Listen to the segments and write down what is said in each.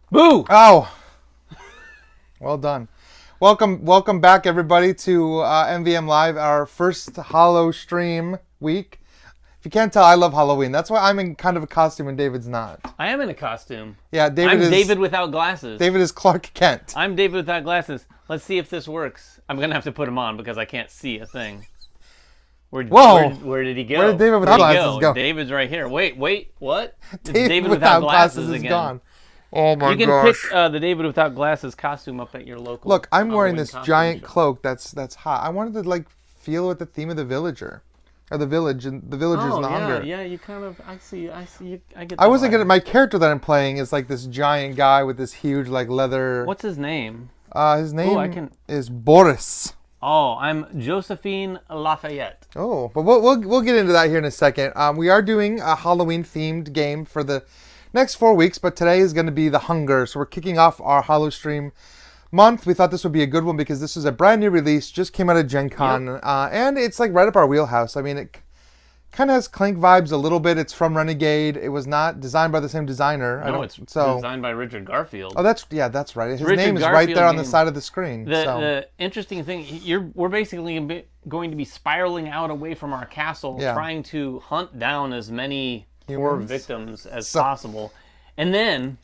Boo! Oh, well done. Welcome back, everybody, to MvMLive, our first HallowStream week. If you can't tell, I love Halloween. That's why I'm in kind of a costume and David's not. I am in a costume. Yeah, I'm David without glasses. David is Clark Kent. I'm David without glasses. Let's see if this works. I'm going to have to put him on because I can't see a thing. Whoa! Where did he go? Where did David without glasses go? David's right here. Wait, what? It's David without glasses is again. gone. Oh my gosh. You can pick the David without glasses costume up at your local. Look, I'm wearing Halloween this costume giant shop. cloak that's hot. I wanted to feel with the theme of the villager. Or the village and the villagers and the hunger. Yeah, you kind of. I see. I get. I wasn't gonna. My character that I'm playing is like this giant guy with this huge leather. What's his name? His name is Boris. Oh, I'm Josephine Lafayette. Oh, but we'll get into that here in a second. We are doing a Halloween themed game for the next 4 weeks, but today is going to be the hunger. So we're kicking off our HallowStream month. We thought this would be a good one because this is a brand new release, just came out of Gen Con, Yep. and it's like right up our wheelhouse. I mean, it kind of has Clank vibes a little bit. It's from Renegade. It was not designed by the same designer. No, it's designed by Richard Garfield. Oh, that's right. His Richard name is right Garfield there on the game. side of the screen. The interesting thing, we're basically going to be spiraling out away from our castle, trying to hunt down as many poor victims as possible, and then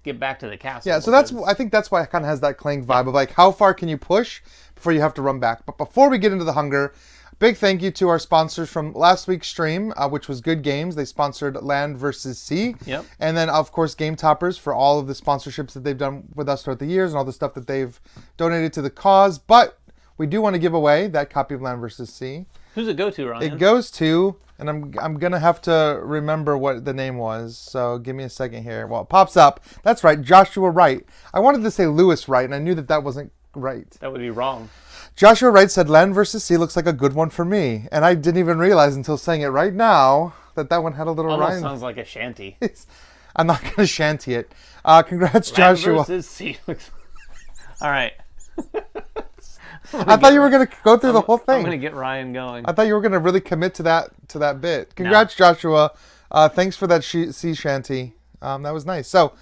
get back to the castle. Yeah, so I think that's why it kind of has that Clank vibe of like, how far can you push before you have to run back? But before we get into the hunger, big thank you to our sponsors from last week's stream, which was Good Games. They sponsored Land vs. Sea. Yep. And then, of course, Game Toppers for all of the sponsorships that they've done with us throughout the years and all the stuff that they've donated to the cause. But we do want to give away that copy of Land vs. Sea. Who's it go to, Ryan? It goes to, and I'm going to have to remember what the name was, so give me a second here. Well, it pops up. That's right, Joshua Wright. I wanted to say Lewis Wright, and I knew that wasn't right. That would be wrong. Joshua Wright said, Land vs. Sea looks like a good one for me. And I didn't even realize until saying it right now that one had a little Almost rhyme. sounds like a shanty. I'm not going to shanty it. Congrats, Land Joshua. versus sea looks... All right. I thought you were going to go through the whole thing. I'm going to get Ryan going. I thought you were going to really commit to that bit. Congrats, Joshua. Thanks for that sea shanty. That was nice. So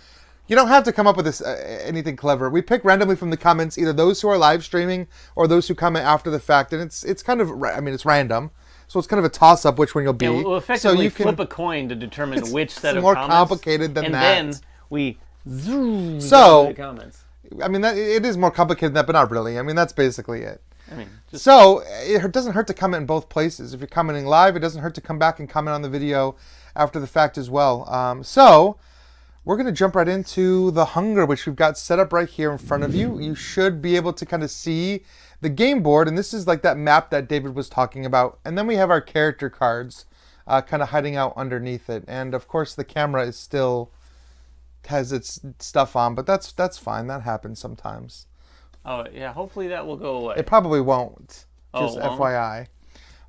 you don't have to come up with anything clever. We pick randomly from the comments, either those who are live streaming or those who comment after the fact. And it's kind of, it's random. So it's kind of a toss-up which one you'll be. Yeah, we'll effectively so you flip a coin to determine which set of more comments. complicated than that. And then we zoom So, down to the comments. I mean, it is more complicated than that, but not really. I mean, that's basically it. I mean, So it doesn't hurt to comment in both places. If you're commenting live, it doesn't hurt to come back and comment on the video after the fact as well. So we're going to jump right into the hunger, which we've got set up right here in front of you. You should be able to kind of see the game board, and this is like that map that David was talking about. And then we have our character cards kind of hiding out underneath it. And of course, the camera is still has its stuff on, but that's fine. That happens sometimes. Oh, yeah, hopefully that will go away. It probably won't, just it won't? FYI.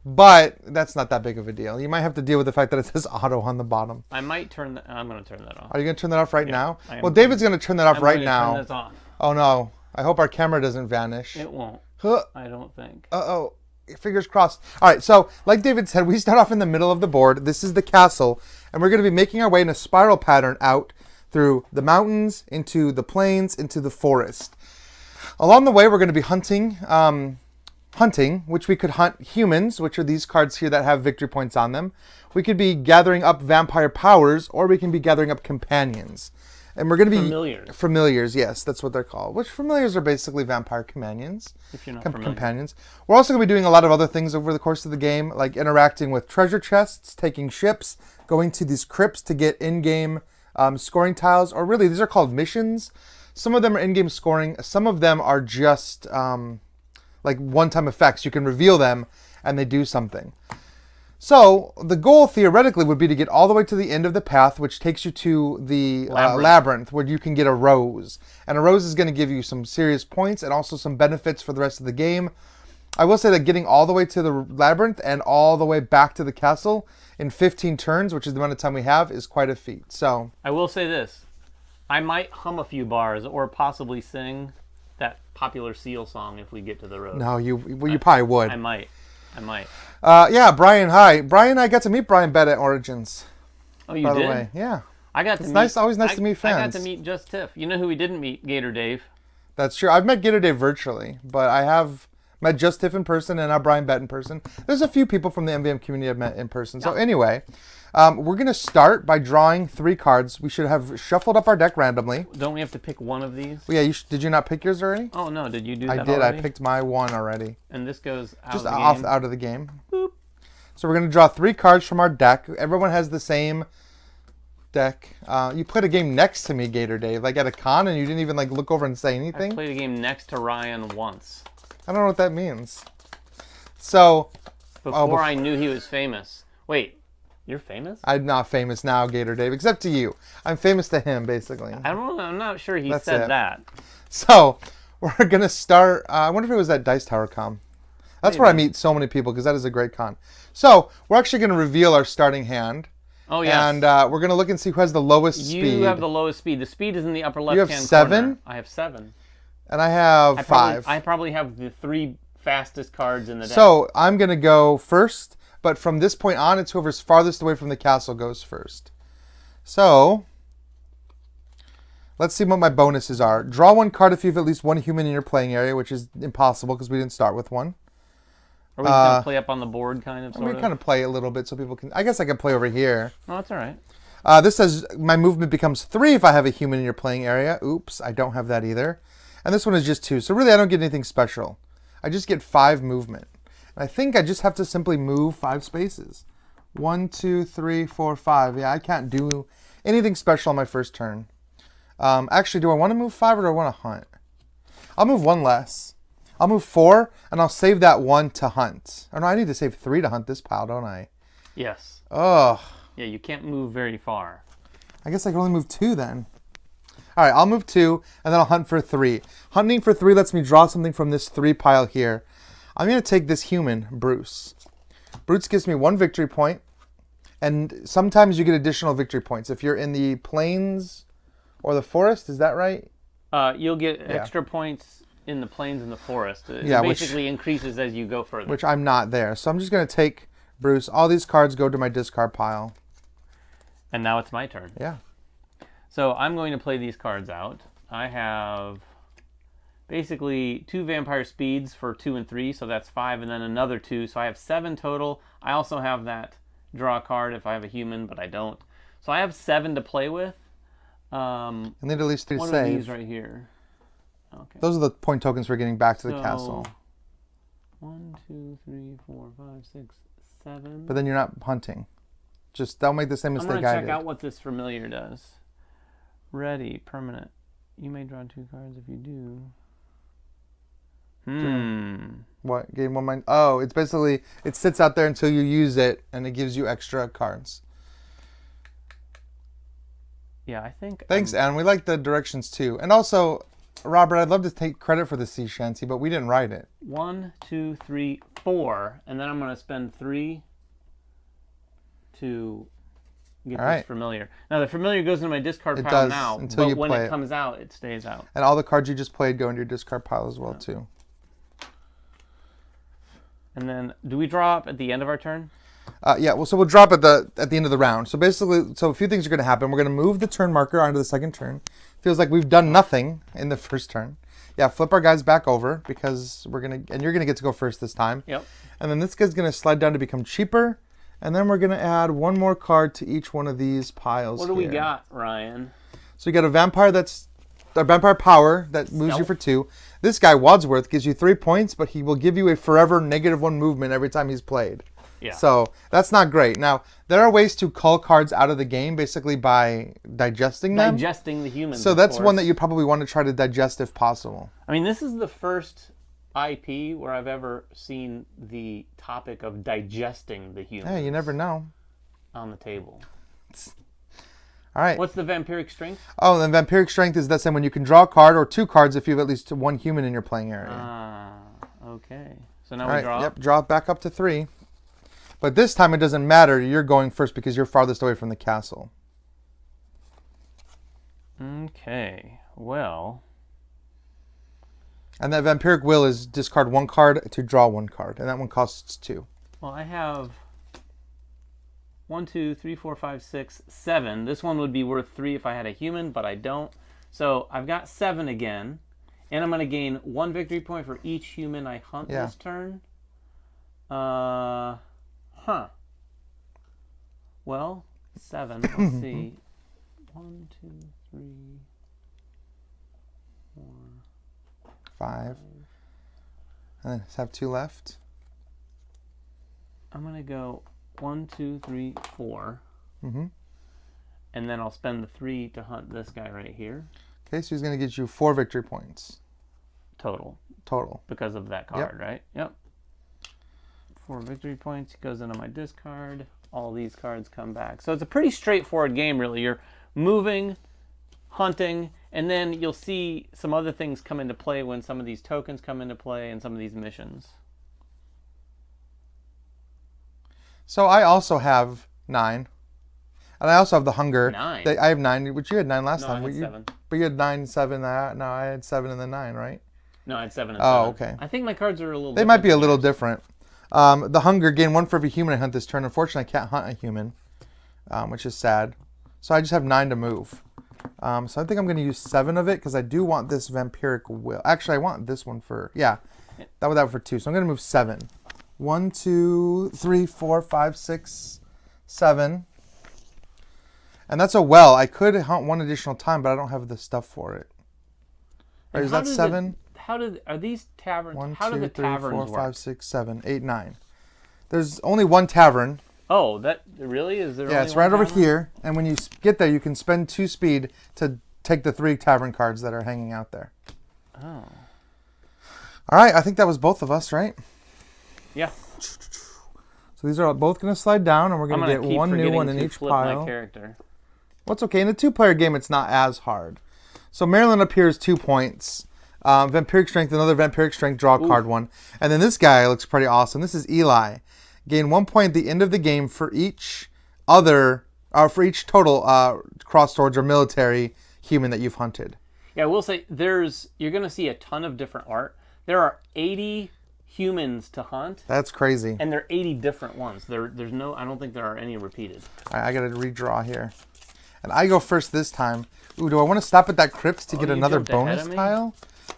But that's not that big of a deal. You might have to deal with the fact that it says auto on the bottom. I might turn that... I'm going to turn that off. Are you going to turn that off right now? I am. Well, David's going to turn that off right now. Turn this off. Oh, no. I hope our camera doesn't vanish. It won't. Huh. I don't think. Uh-oh. Fingers crossed. All right, so like David said, we start off in the middle of the board. This is the castle, and we're going to be making our way in a spiral pattern out through the mountains, into the plains, into the forest. Along the way, we're going to be hunting, which we could hunt humans, which are these cards here that have victory points on them. We could be gathering up vampire powers, or we can be gathering up companions. And we're going to be... Familiars. Familiars, yes, that's what they're called. Which familiars are basically vampire companions. If you're not familiar. Companions. We're also going to be doing a lot of other things over the course of the game, like interacting with treasure chests, taking ships, going to these crypts to get in-game scoring tiles, or really, these are called missions. Some of them are in-game scoring. Some of them are just like one-time effects. You can reveal them, and they do something. So the goal, theoretically, would be to get all the way to the end of the path, which takes you to the labyrinth, where you can get a rose. And a rose is going to give you some serious points and also some benefits for the rest of the game. I will say that getting all the way to the labyrinth and all the way back to the castle in 15 turns, which is the amount of time we have, is quite a feat. So I will say this. I might hum a few bars or possibly sing that popular Seal song if we get to the road. No, you probably would. I might. Yeah, Brian, hi. Brian, I got to meet Brian Bett at Origins. Oh, you by did? the way. Yeah. Always nice to meet fans. I got to meet Just Tiff. You know who we didn't meet? Gator Dave. That's true. I've met Gator Dave virtually, but I have met Just Tiff in person and now Brian Bett in person. There's a few people from the MVM community I've met in person. So anyway, we're going to start by drawing 3 cards. We should have shuffled up our deck randomly. Don't we have to pick one of these? Well, yeah, did you not pick yours already? Oh, no. Did you do that I did. already? I picked my one already. And this goes out just of the game? out of the game. Boop. So we're going to draw 3 cards from our deck. Everyone has the same deck. You played a game next to me, Gator Dave, like at a con, and you didn't even like look over and say anything. I played a game next to Ryan once. I don't know what that means. So before I knew he was famous. Wait, you're famous? I'm not famous now, Gator Dave, except to you. I'm famous to him, basically. I'm not sure he said that. So we're gonna start. I wonder if it was at Dice Tower Con. That's where I meet so many people because that is a great con. So we're actually gonna reveal our starting hand. Oh, yes. And we're going to look and see who has the lowest speed. You have the lowest speed. The speed is in the upper left-hand corner. You have 7? I have 7. And I have 5. I probably have the 3 fastest cards in the deck. So I'm going to go first, but from this point on, it's whoever's farthest away from the castle goes first. So let's see what my bonuses are. Draw 1 card if you have at least 1 human in your playing area, which is impossible because we didn't start with one. Are we just going to play up on the board, kind of, We kind of play a little bit so people can... I guess I can play over here. Oh, that's all right. This says my movement becomes 3 if I have a human in your playing area. Oops, I don't have that either. And this one is just 2. So really, I don't get anything special. I just get 5 movement. And I think I just have to simply move 5 spaces. 1, 2, 3, 4, 5. Yeah, I can't do anything special on my first turn. Actually, do I want to move 5 or do I want to hunt? I'll move 1 less. I'll move 4, and I'll save that 1 to hunt. Oh, no, I need to save 3 to hunt this pile, don't I? Yes. Ugh. Yeah, you can't move very far. I guess I can only move 2 then. All right, I'll move 2, and then I'll hunt for 3. Hunting for 3 lets me draw something from this 3 pile here. I'm going to take this human, Bruce. Bruce gives me 1 victory point, and sometimes you get additional victory points. If you're in the plains or the forest, is that right? You'll get extra points in the plains and the forest. It basically increases as you go further. Which I'm not there. So I'm just going to take Bruce. All these cards go to my discard pile. And now it's my turn. Yeah. So I'm going to play these cards out. I have basically 2 vampire speeds for 2 and 3, so that's 5, and then another 2. So I have 7 total. I also have that draw card if I have a human, but I don't. So I have 7 to play with. I need at least 3 to save. One of these right here. Okay. Those are the point tokens for getting back to the castle. 1, 2, 3, 4, 5, 6, 7. But then you're not hunting. Just don't make the same mistake I did. I'm going to check out what this familiar does. Ready, permanent. You may draw 2 cards if you do. What? Gain 1 mind? Oh, it's basically, it sits out there until you use it, and it gives you extra cards. Yeah, I think... Thanks, Anne. We like the directions, too. And also, Robert, I'd love to take credit for the sea shanty, but we didn't write it. 1, 2, 3, 4. And then I'm going to spend 3 to get this familiar. Now, the familiar goes into my discard pile now, but when it comes out, it stays out. And all the cards you just played go into your discard pile as well, too. And then, do we draw up at the end of our turn? Yeah, well, so we'll drop at the end of the round. So basically, a few things are going to happen. We're going to move the turn marker onto the second turn. Feels like we've done nothing in the first turn. Yeah, flip our guys back over because you're going to get to go first this time. Yep. And then this guy's going to slide down to become cheaper. And then we're going to add 1 more card to each one of these piles. What do we got, Ryan? So you got a vampire vampire power that moves you for 2. This guy, Wadsworth, gives you 3 points, but he will give you a forever -1 movement every time he's played. Yeah. So that's not great. Now, there are ways to cull cards out of the game basically by digesting them. Digesting the humans. So that's one that you probably want to try to digest if possible. I mean, this is the first IP where I've ever seen the topic of digesting the humans. Yeah, you never know. On the table. All right. What's the vampiric strength? Oh, then vampiric strength is that same when you can draw a card or 2 cards if you have at least 1 human in your playing area. Ah, okay. So now we draw. Yep, draw it back up to 3. But this time it doesn't matter. You're going first because you're farthest away from the castle. Okay. Well. And that vampiric will is discard 1 card to draw 1 card, and that one costs 2. Well, I have 1, 2, 3, 4, 5, 6, 7. This one would be worth 3 if I had a human, but I don't. So I've got 7 again. And I'm going to gain 1 victory point for each human I hunt this turn. Well, 7. Let's see. 1, 2, 3, 4, 5. And then have 2 left. I'm going to go 1, 2, 3, 4. Mm-hmm. And then I'll spend the 3 to hunt this guy right here. Okay, so he's going to get you 4 victory points. Total. Because of that card, right? Yep. 4 victory points. He goes into my discard. All these cards come back. So it's a pretty straightforward game, really. You're moving, hunting, and then you'll see some other things come into play when some of these tokens come into play and some of these missions. So I also have 9. And I also have the hunger. 9? I have 9, which you had 9 last time. I had 7. But you had 9, 7. No, I had 7 and then 9, right? No, I had 7 and 7. Oh, okay. I think my cards are a little They might be a little different. The hunger, gain 1 for every human I hunt this turn. Unfortunately, I can't hunt a human, which is sad. So I just have 9 to move. So I think I'm going to use 7 of it because I do want this vampiric will. Actually, I want this one for, that one for 2. So I'm going to move 7. 1, 2, 3, 4, 5, 6, 7. And that's a well. I could hunt 1 additional time, but I don't have the stuff for it. Right, is that 7? Are these taverns? 1, how 2, do the 3, taverns 4, work? 5, 6, 7, 8, 9. There's only 1 tavern. Oh, that really is there? Yeah, only it's one right over tavern? here. And when you get there, you can spend 2 speed to take the 3 tavern cards that are hanging out there. Oh. All right, I think that was both of us, right? Yeah. So these are both going to slide down, and we're going to get 1 new one in each pile. My character. What's okay. In a 2-player game, it's not as hard. So Marilyn up here is 2 points. Vampiric Strength, another Vampiric Strength, draw a card 1. And then this guy looks pretty awesome. This is Eli. Gain 1 point at the end of the game for each for each total cross swords or military human that you've hunted. Yeah, I will say you're going to see a ton of different art. There are 80 humans to hunt. That's crazy. And there are 80 different ones. I don't think there are any repeated. All right, I got to redraw here. And I go first this time. Ooh, do I want to stop at that crypt to get another bonus tile?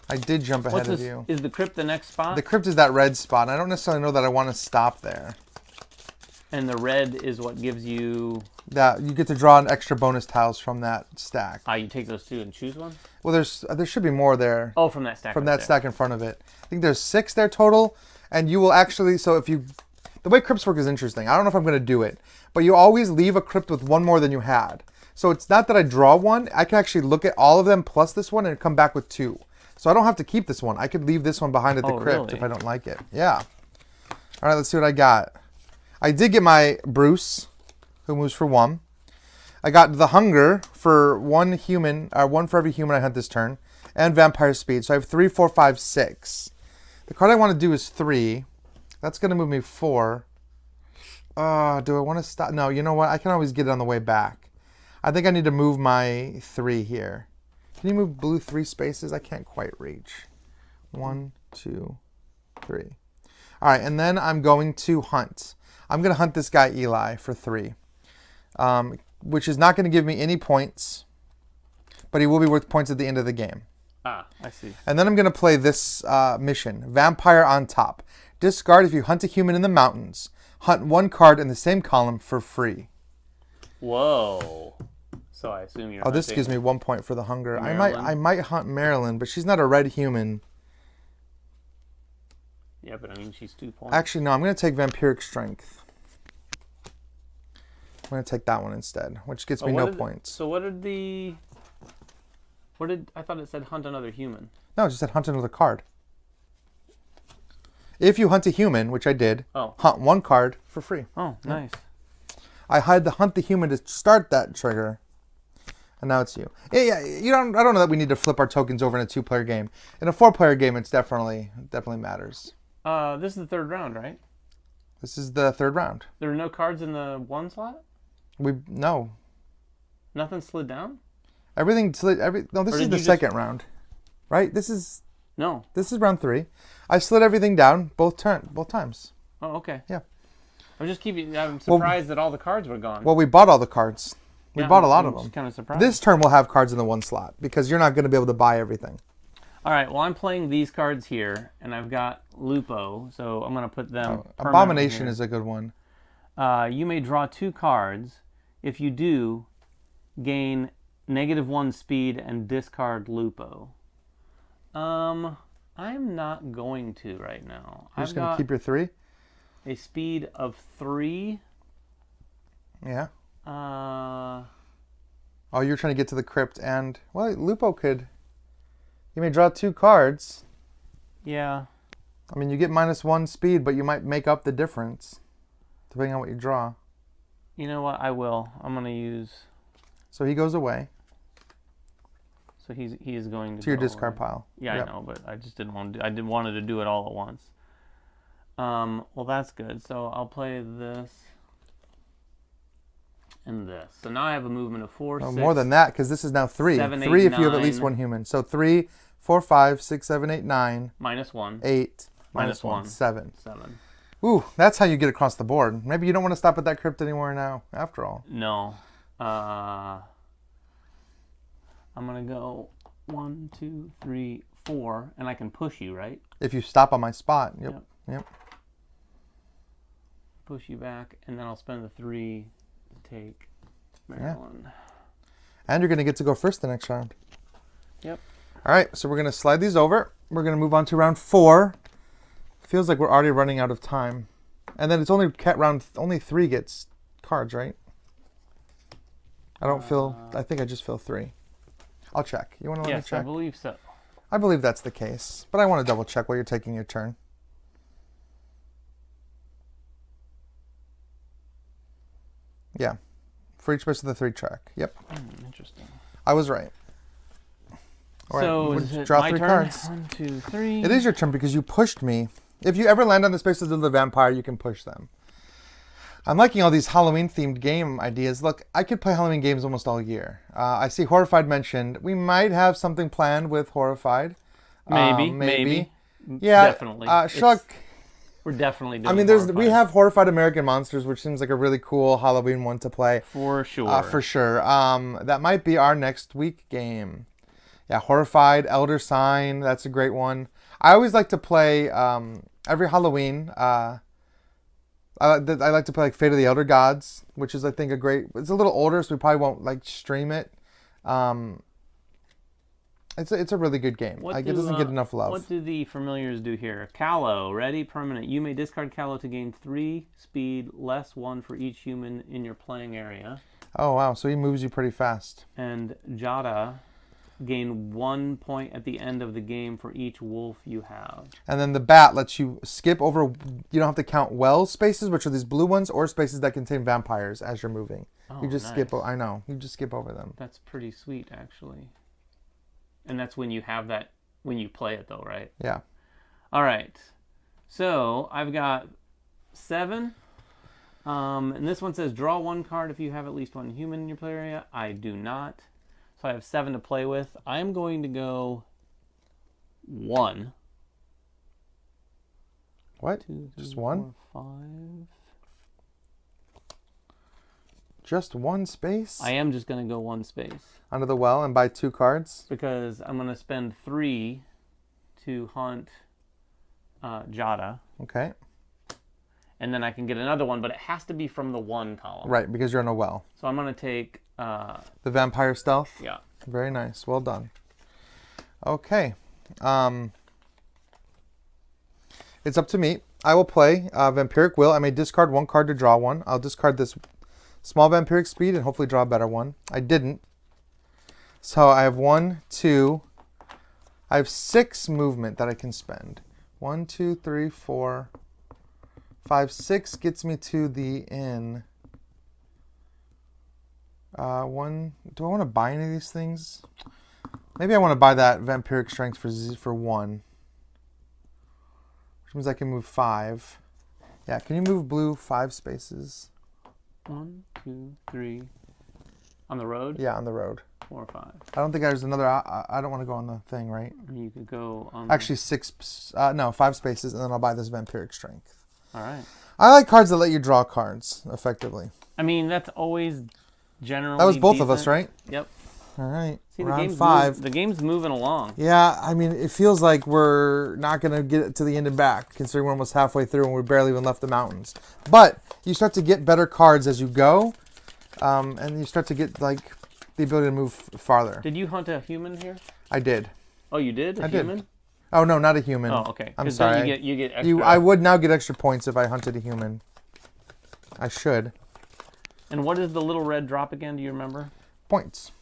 I did jump ahead of you. Is the crypt the next spot? The crypt is that red spot, and I don't necessarily know that I want to stop there. And the red is what gives you... That you get to draw an extra bonus tiles from that stack. You take those 2 and choose one? Well, there should be more there. Oh, from that stack. From that stack in front of it. I think there's 6 there total, and you will actually... So if you... The way crypts work is interesting. I don't know if I'm going to do it, but you always leave a crypt with 1 more than you had. So it's not that I draw 1. I can actually look at all of them plus this one and come back with 2. So I don't have to keep this one. I could leave this one behind at the crypt if I don't like it. Yeah. All right, let's see what I got. I did get my Bruce, who moves for 1. I got the Hunger for 1 human, 1 for every human I hunt this turn, and Vampire Speed. So I have 3, 4, 5, 6. The card I want to do is 3. That's going to move me 4. Do I want to stop? No, you know what? I can always get it on the way back. I think I need to move my 3 here. Can you move blue 3 spaces? I can't quite reach. 1, 2, 3. All right, and then I'm going to hunt. I'm going to hunt this guy Eli for 3, which is not going to give me any points, but he will be worth points at the end of the game. I see. And then I'm going to play this mission, Vampire on Top. Discard if you hunt a human in the mountains. Hunt 1 card in the same column for free. Whoa. So I assume you're this gives me 1 point for the hunger. Marilyn? I might hunt Marilyn, but she's not a red human. Yeah, but I mean, she's 2 points. Actually, no, I'm going to take Vampiric Strength. I'm going to take that one instead, which gets me no points. So I thought it said hunt another human. No, it just said hunt another card. If you hunt a human, which I did, hunt 1 card for free. Oh, nice. I had to hunt the human to start that trigger. And now it's you. Yeah, I don't know that we need to flip our tokens over in a 2-player game. In a 4-player game, it's definitely matters. This is the 3rd round, right? This is the 3rd round. There are no cards in the 1 slot? No. Nothing slid down? Everything slid. No, this is the 2nd round, right? This is round 3. I slid everything down both times. Oh, okay. Yeah. I'm surprised that all the cards were gone. Well, we bought all the cards. We bought a lot of them. Kind of surprised. This turn we'll have cards in the one slot because you're not going to be able to buy everything. All right. Well, I'm playing these cards here, and I've got Lupo, so I'm going to put them. Abomination is a good one. You may draw 2 cards. If you do, gain -1 speed and discard Lupo. I'm not going to right now. You're just going to keep your 3? A speed of 3. Yeah. Oh, you're trying to get to the crypt, and well, Lupo could. You may draw 2 cards. Yeah. I mean, you get -1 speed, but you might make up the difference, depending on what you draw. You know what? I will. I'm going to use. So he goes away. So he is going to your discard pile. Yeah, yep. I know, but I just didn't want to. I didn't wanted to do it all at once. Well, that's good. So I'll play this and this. So now I have a movement of 4, 6. More than that, because this is now 3. 7, 3 8, if you have at least 1 human. So 3, 4, 5, 6, 7, 8, 9. -1. 8. -1. 7. 7. Ooh, that's how you get across the board. Maybe you don't want to stop at that crypt anymore now, after all. No. I'm going to go 1, 2, 3, 4, and I can push you, right? If you stop on my spot. Yep. Push you back, and then I'll spend the 3 to take Maryland. Yeah. And you're going to get to go first the next round. Yep. All right, so we're going to slide these over. We're going to move on to round 4. Feels like we're already running out of time. And then it's only only 3 gets cards, right? I think I just fill 3. I'll check. You want to let me check? Yes, I believe so. I believe that's the case, but I want to double check while you're taking your turn. Yeah. For each space of the 3 track. Yep. Interesting. I was right. All so right. is it draw my 3 turn? cards. 1, 2, 3. It is your turn because you pushed me. If you ever land on the spaces of the vampire, you can push them. I'm liking all these Halloween-themed game ideas. Look, I could play Halloween games almost all year. I see Horrified mentioned. We might have something planned with Horrified. Maybe. Yeah. Definitely. Shuck. We're definitely doing we have Horrified American Monsters, which seems like a really cool Halloween one to play. For sure. That might be our next week game. Yeah, Horrified, Elder Sign. That's a great one. I always like to play every Halloween. I like to play like Fate of the Elder Gods, which is I think it's a little older, so we probably won't like stream it. It's a really good game. It doesn't get enough love. What do the familiars do here? Callow, ready, permanent. You may discard Callow to gain 3 speed, -1 for each human in your playing area. Oh wow, so he moves you pretty fast. And Jada, gain 1 point at the end of the game for each wolf you have. And then the bat lets you skip over. You don't have to count well spaces, which are these blue ones, or spaces that contain vampires as you're moving. Oh, you just nice. skip. I know. You just skip over them. That's pretty sweet, actually. And that's when you have that when you play it, though, right? Yeah. All right. So I've got 7. And this one says draw 1 card if you have at least 1 human in your play area. I do not. So I have 7 to play with. I'm going to go 1. What? 2, 3, just 1? 4, 5. Just 1 space? I am just going to go 1 space. Under the well and buy 2 cards? Because I'm going to spend 3 to hunt Jada. Okay. And then I can get another one, but it has to be from the 1 column. Right, because you're in a well. So I'm going to take... the Vampire Stealth? Yeah. Very nice. Well done. Okay. It's up to me. I will play Vampiric Will. I may discard 1 card to draw 1. I'll discard this small Vampiric Speed and hopefully draw a better one. I didn't. So I have 1, 2. I have 6 movement that I can spend. 1, 2, 3, 4, 5, 6 gets me to the inn. 1. Do I want to buy any of these things? Maybe I want to buy that Vampiric Strength for 1. Which means I can move 5. Yeah, can you move blue 5 spaces? 1, 2, 3. On the road? Yeah, on the road. 4 or 5. I don't think there's another... I don't want to go on the thing, right? You could go on... Actually, 5 spaces, and then I'll buy this Vampiric Strength. All right. I like cards that let you draw cards effectively. I mean, that's always generally That was both decent. of us, right? Yep. All right. See, round 5. The game's moving along. Yeah, I mean, it feels like we're not going to get it to the end and back, considering we're almost halfway through and we barely even left the mountains. But you start to get better cards as you go, and you start to get, like, the ability to move farther. Did you hunt a human here? I did. Oh, you did? I human? did. Oh, no, not a human. Oh, okay. I'm sorry. You get extra. I would now get extra points if I hunted a human. I should. And what is the little red drop again? Do you remember? Points.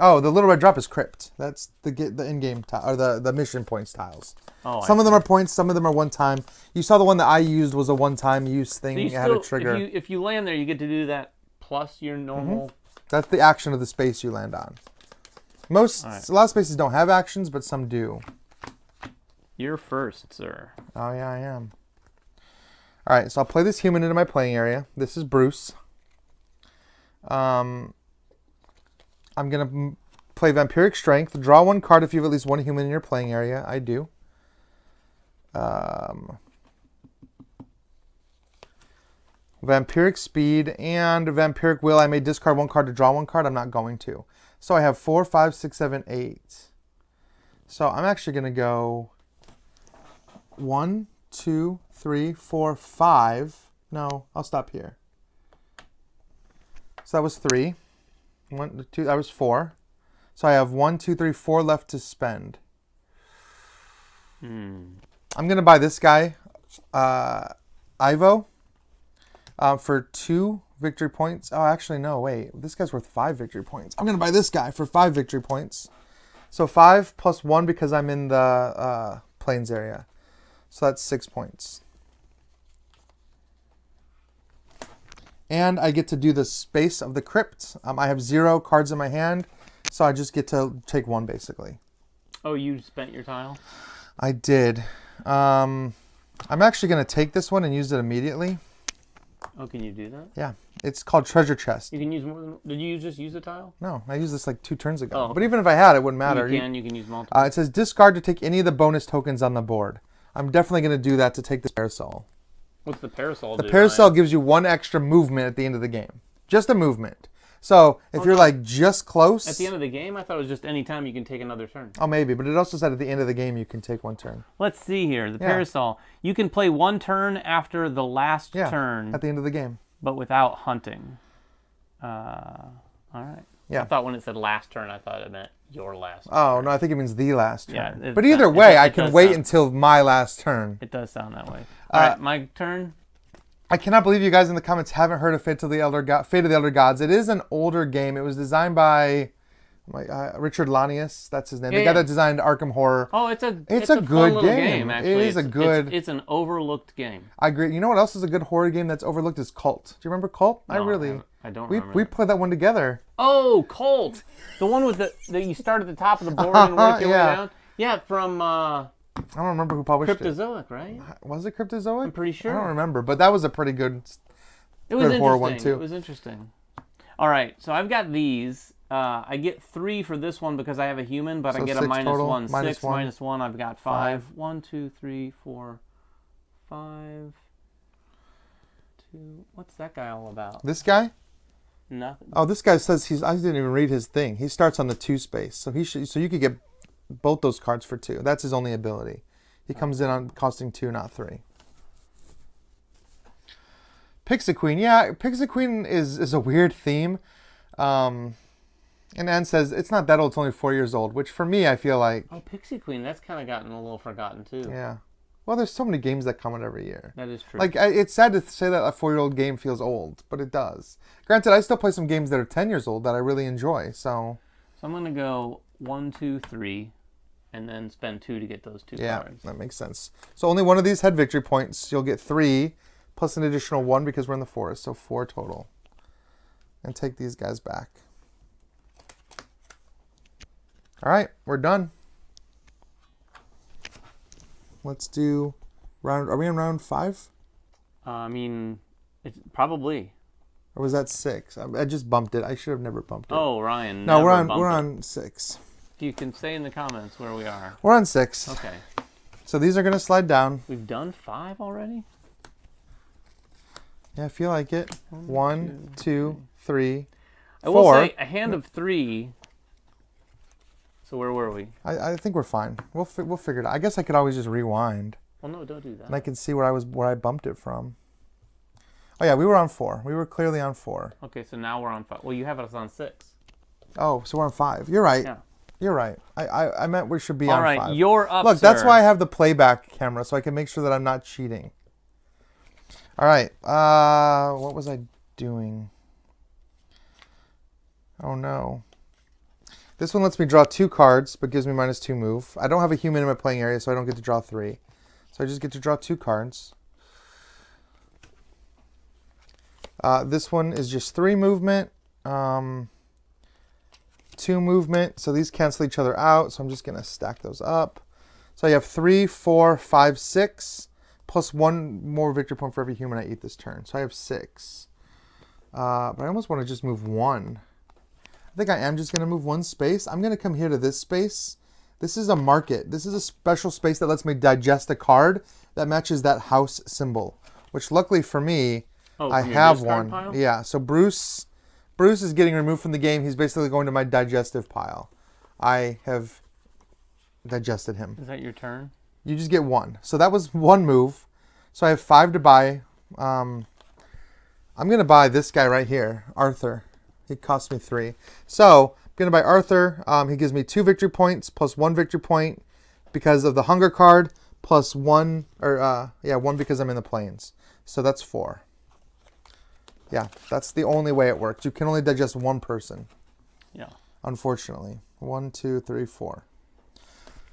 Oh, the little red drop is crypt. That's the in-game tile, or the mission points tiles. Oh, some of them are points, some of them are one time. You saw the one that I used was a one-time use thing. So it had a trigger. If you land there, you get to do that plus your normal. Mm-hmm. That's the action of the space you land on. A lot of spaces don't have actions, but some do. You're first, sir. Oh yeah, I am. All right, so I'll play this human into my playing area. This is Bruce. I'm going to play Vampiric Strength. Draw 1 card if you have at least 1 human in your playing area. I do. Vampiric Speed and Vampiric Will. I may discard 1 card to draw 1 card. I'm not going to. So I have 4, 5, 6, 7, 8. So I'm actually going to go 1, 2, 3, 4, 5. No, I'll stop here. So that was 3. 1, 2, that was 4. So I have 1, 2, 3, 4 left to spend. I'm going to buy this guy, Ivo, for 2 victory points. Oh, actually, no, wait. This guy's worth 5 victory points. I'm going to buy this guy for 5 victory points. So 5 plus 1 because I'm in the plains area. So that's 6 points. And I get to do the space of the crypt. I have 0 cards in my hand, so I just get to take 1 basically. Oh, you spent your tile? I did. I'm actually going to take this one and use it immediately. Oh, can you do that? Yeah. It's called Treasure Chest. You can use more than... Did you just use a tile? No, I used this like 2 turns ago. Oh, okay. But even if I had, it wouldn't matter. You can use multiple. It says discard to take any of the bonus tokens on the board. I'm definitely going to do that to take this parasol. What's the parasol The do? parasol gives you 1 extra movement at the end of the game. Just a movement. So if you're like just close... At the end of the game? I thought it was just any time you can take another turn. Oh, maybe. But it also said at the end of the game you can take 1 turn. Let's see here. The parasol. You can play 1 turn after the last Yeah, turn. at the end of the game. But without hunting. All right. Yeah. I thought when it said last turn, I thought it meant your last turn. Oh, no, I think it means the last turn. Yeah, but either way, I can wait until my last turn. It does sound that way. All right, my turn. I cannot believe you guys in the comments haven't heard of Fate of the Elder Gods. It is an older game. It was designed by Richard Lanius. That's his name. The guy that designed Arkham Horror. Oh, it's a good fun little game. Actually. It is a good... It's an overlooked game. I agree. You know what else is a good horror game that's overlooked is Cult. Do you remember Cult? No, I don't remember. We played that one together. Oh, Cult. The one with that you start at the top of the board and work your way down. Yeah, from... I don't remember who published Cryptozoic, right? Was it Cryptozoic? I'm pretty sure. I don't remember, but that was a pretty good, horror one too. It was interesting. All right, so I've got these. I get 3 for this one because I have a human, but I get a minus total, 1. Minus 6 1. minus 1. I've got 5. 1, 2, 3, 4, 5. 2. What's that guy all about? This guy? Nothing. Oh, this guy says I didn't even read his thing. He starts on the 2 space, so you could get both those cards for 2. That's his only ability. He comes in on costing 2, not 3. Pixie Queen. Yeah, Pixie Queen is a weird theme. And Anne says, it's not that old, it's only 4 years old, which for me, I feel like... Oh, Pixie Queen, that's kind of gotten a little forgotten, too. Yeah. Well, there's so many games that come out every year. That is true. Like, it's sad to say that a 4-year-old game feels old, but it does. Granted, I still play some games that are 10 years old that I really enjoy, so... So I'm going to go 1, 2, 3, and then spend 2 to get those 2 cards. Yeah, that makes sense. So only one of these had victory points. You'll get 3, plus an additional 1 because we're in the forest, so 4 total. And take these guys back. All right, we're done. Let's do round... Are we in round 5? I mean, it's probably... Or was that 6? I just bumped it. I should have never bumped it. Oh, Ryan. No, we're on 6. You can say in the comments where we are. We're on 6. Okay. So these are going to slide down. We've done 5 already? Yeah, I feel like it. 1, 2, 3, 4. I will say a hand of 3. So where were we? I think we're fine. We'll figure it out. I guess I could always just rewind. Well, no, don't do that. And I can see where I bumped it from. Oh yeah, we were on 4. We were clearly on 4. Okay, so now we're on 5. Well, you have us on 6. Oh, so we're on 5. You're right. Yeah. You're right. I meant we should be All on right, 5. you're up, Look, sir. that's why I have the playback camera, so I can make sure that I'm not cheating. All right. What was I doing? Oh no. This one lets me draw 2 cards, but gives me -2 move. I don't have a human in my playing area, so I don't get to draw 3. So I just get to draw 2 cards. This one is just 3 movement, 2 movement. So these cancel each other out. So I'm just going to stack those up. So I have 3, 4, 5, 6, plus 1 more victory point for every human I eat this turn. So I have 6. But I almost want to just move 1. I think I am just going to move 1 space. I'm going to come here to this space. This is a market. This is a special space that lets me digest a card that matches that house symbol, which luckily for me, I have one. Pile? Yeah, so Bruce is getting removed from the game. He's basically going to my digestive pile. I have digested him. Is that your turn? You just get 1. So that was 1 move. So I have 5 to buy. I'm going to buy this guy right here, Arthur. He cost me 3. So I'm going to buy Arthur. He gives me 2 victory points plus 1 victory point because of the hunger card, plus 1, or 1 because I'm in the plains. So that's 4. Yeah, that's the only way it works. You can only digest 1 person. Yeah. Unfortunately. 1, 2, 3, 4.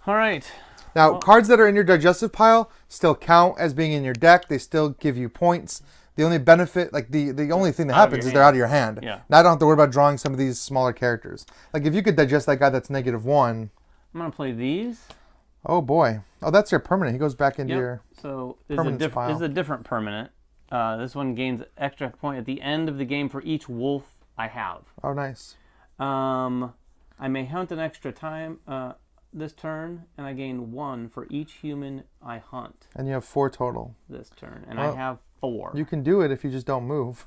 All right. Now, cards that are in your digestive pile still count as being in your deck. They still give you points. The only benefit, like the only thing that happens is they're out of your hand. Yeah. Now I don't have to worry about drawing some of these smaller characters. Like if you could digest that guy that's -1. I'm going to play these. Oh boy. Oh, that's your permanent. He goes back into your So this is a different permanent. This one gains extra point at the end of the game for each wolf I have. Oh, nice. I may hunt an extra time this turn, and I gain 1 for each human I hunt. And you have 4 total. This turn, and I have 4. You can do it if you just don't move.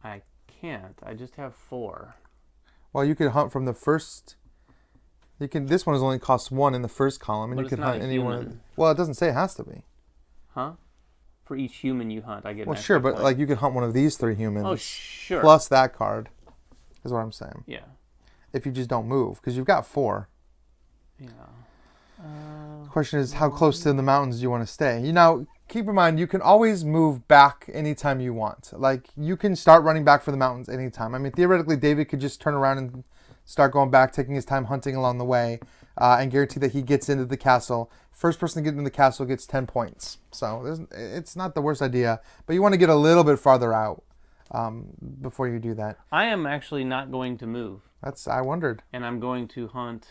I can't. I just have 4. Well, you could hunt from the first. You can. This one is only costs 1 in the first column, and But you can it's not hunt a anyone. human. Well, it doesn't say it has to be. Huh? For each human you hunt, I get. Well, sure, but point. like you could hunt one of these 3 humans. Oh, sure. Plus that card, is what I'm saying. Yeah. If you just don't move, because you've got 4. Yeah. The question is, how close to the mountains do you want to stay? You know, keep in mind, you can always move back anytime you want. Like, you can start running back for the mountains anytime. I mean, theoretically, David could just turn around and start going back, taking his time hunting along the way, and guarantee that he gets into the castle. First person to get into the castle gets 10 points. So it's not the worst idea, but you want to get a little bit farther out before you do that. I am actually not going to move. I wondered. And I'm going to hunt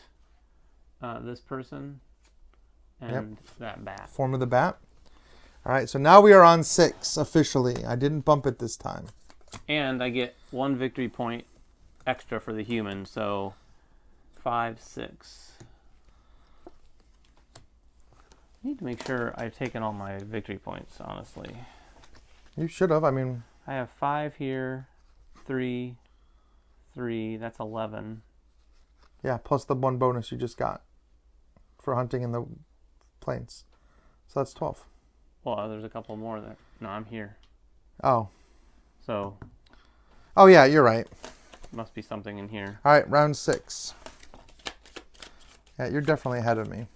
this person and that bat. Form of the bat. All right, so now we are on 6 officially. I didn't bump it this time. And I get 1 victory point extra for the human, so 5, 6. I need to make sure I've taken all my victory points, honestly. You should have. I mean, I have 5 here, 3, 3. That's 11. Yeah, plus the 1 bonus you just got for hunting in the plains. So that's 12. Well, there's a couple more there. No, I'm here. Oh. So. Oh, yeah, you're right. Must be something in here. All right, round 6. Yeah, you're definitely ahead of me.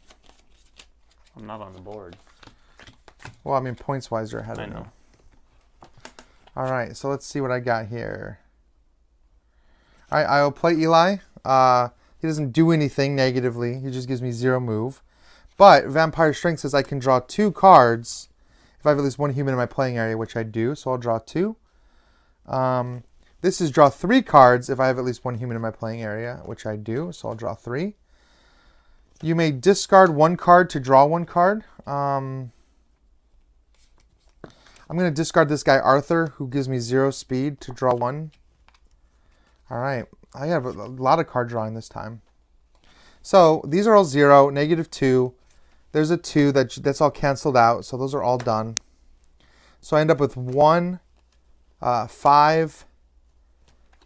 I'm not on the board. Well, I mean, points-wise, you're ahead of me. I know. All right, so let's see what I got here. All right, I'll play Eli. He doesn't do anything negatively. He just gives me 0 move. But Vampire Strength says I can draw 2 cards if I have at least 1 human in my playing area, which I do. So I'll draw 2. This is draw 3 cards if I have at least 1 human in my playing area, which I do. So I'll draw 3. You may discard 1 card to draw 1 card. I'm going to discard this guy, Arthur, who gives me 0 speed to draw 1. All right. I have a lot of card drawing this time. So these are all 0, -2. There's a 2 that's all canceled out. So those are all done. So I end up with 1, 5,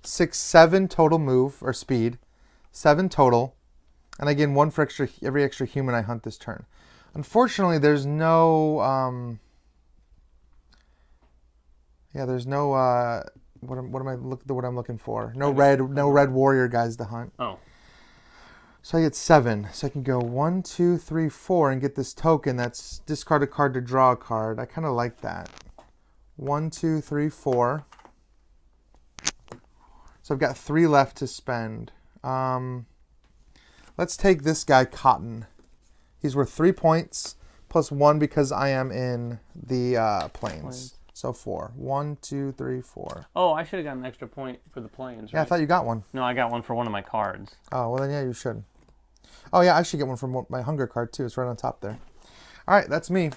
6, 7 total move or speed. 7 total. And I gain 1 for every extra human I hunt this turn. Unfortunately, there's no... there's no... what I'm looking for. No red warrior guys to hunt. Oh. So I get 7. So I can go 1, 2, 3, 4 and get this token that's discard a card to draw a card. I kind of like that. 1, 2, 3, 4. So I've got 3 left to spend. Let's take this guy, Cotton. He's worth 3 points plus 1 because I am in the plains. So 4. 1, 2, 3, 4. Oh, I should have got an extra point for the plains. Yeah, right? I thought you got one. No, I got one for one of my cards. Oh, well then yeah, you should. Oh yeah, I should get one from my hunger card too. It's right on top there. All right, that's me.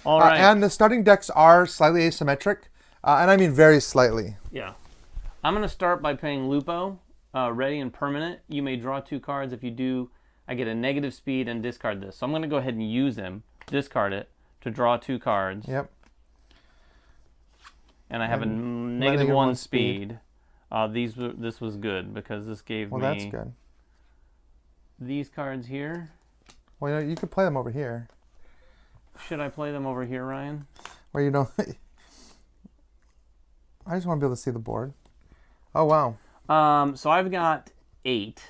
All right. And the starting decks are slightly asymmetric, and I mean very slightly. Yeah. I'm going to start by playing Lupo, ready and permanent. You may draw 2 cards. If you do, I get a negative speed and discard this. So I'm going to go ahead and use him, discard it, to draw 2 cards. Yep. And I have a negative 1 speed. This was good because this gave me... Well, that's good. These cards here. Well, you could play them over here. Should I play them over here, Ryan? Where you don't... I just want to be able to see the board. Oh, wow. So I've got 8.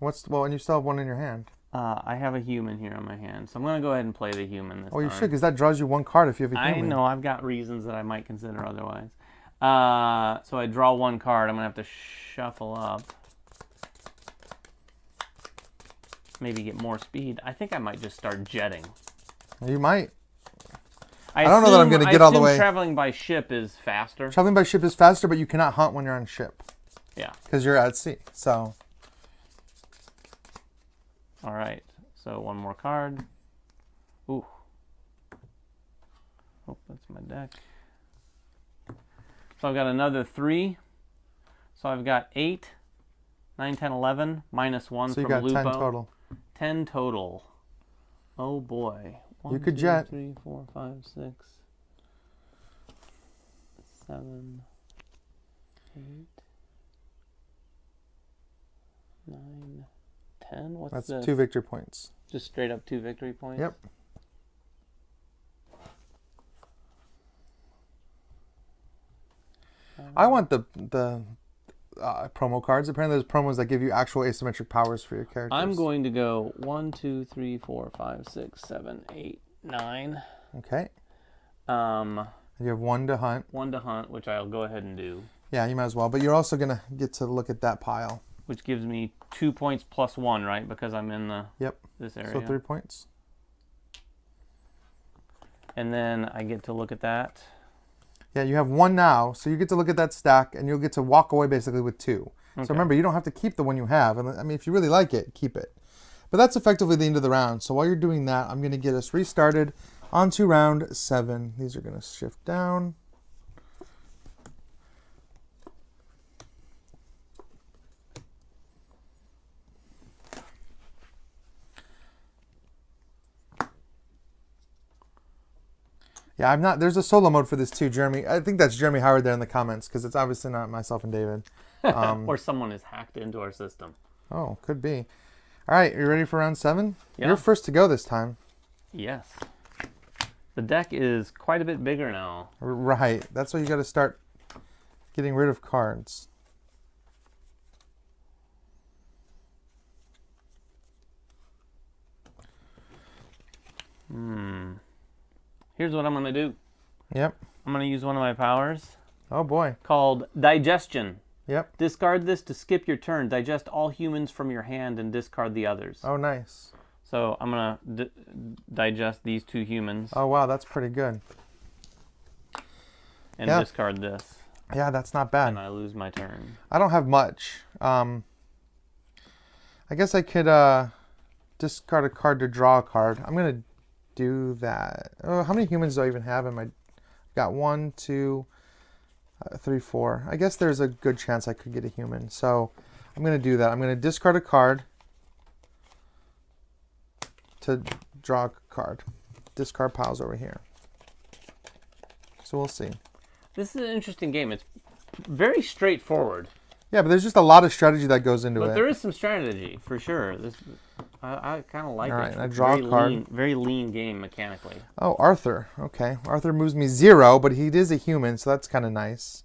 And you still have 1 in your hand. I have a human here on my hand, so I'm going to go ahead and play the human this time. You should, because that draws you 1 card if you have a human. I know, I've got reasons that I might consider otherwise. So I draw 1 card. I'm going to have to shuffle up. Maybe get more speed. I think I might just start jetting. You might. I don't know that I'm going to get all the way. Traveling by ship is faster. Traveling by ship is faster, but you cannot hunt when you're on ship. Yeah. Because you're at sea. So. All right. So 1 more card. Ooh. Oh, that's my deck. So I've got another 3. So I've got 8, 9, 10, 11, minus 1 from Lupo. So you got 10 total. 10 total. Oh boy. 1, you could 2, jet. 3, 4, 5, 6, 7, 8, 9, 10. What's That's 2 victory points. Just straight up 2 victory points? Yep. I want the promo cards. Apparently there's promos that give you actual asymmetric powers for your characters. I'm going to go 1, 2, 3, 4, 5, 6, 7, 8, 9. Okay. You have 1 to hunt. 1 to hunt, which I'll go ahead and do. Yeah, you might as well. But you're also going to get to look at that pile. Which gives me 2 points plus 1, right? Because I'm in this area. So 3 points. And then I get to look at that. Yeah, you have 1 now, so you get to look at that stack, and you'll get to walk away basically with 2. Okay. So remember, you don't have to keep the one you have. And I mean, if you really like it, keep it. But that's effectively the end of the round. So while you're doing that, I'm going to get us restarted onto round 7. These are going to shift down. Yeah, I'm not. There's a solo mode for this too, Jeremy. I think that's Jeremy Howard there in the comments because it's obviously not myself and David. Or someone has hacked into our system. Oh, could be. All right, you ready for round 7? Yeah. You're first to go this time. Yes. The deck is quite a bit bigger now. Right. That's why you got to start getting rid of cards. Here's what I'm going to do. Yep. I'm going to use one of my powers. Oh, boy. Called Digestion. Yep. Discard this to skip your turn. Digest all humans from your hand and discard the others. Oh, nice. So I'm going to digest these 2 humans. Oh, wow. That's pretty good. And discard this. Yeah, that's not bad. And I lose my turn. I don't have much. I guess I could discard a card to draw a card. I'm going to do that. Oh, how many humans do I even have in my... Got 1, 2, 3, 4. I guess there's a good chance I could get a human. So I'm going to do that. I'm going to discard a card to draw a card. Discard piles over here. So we'll see. This is an interesting game. It's very straightforward. Yeah, but there's just a lot of strategy that goes into it. But there is some strategy, for sure. I kind of like it. All right, I draw a card. Very lean game mechanically. Oh, Arthur. Okay. Arthur moves me 0, but he is a human, so that's kind of nice.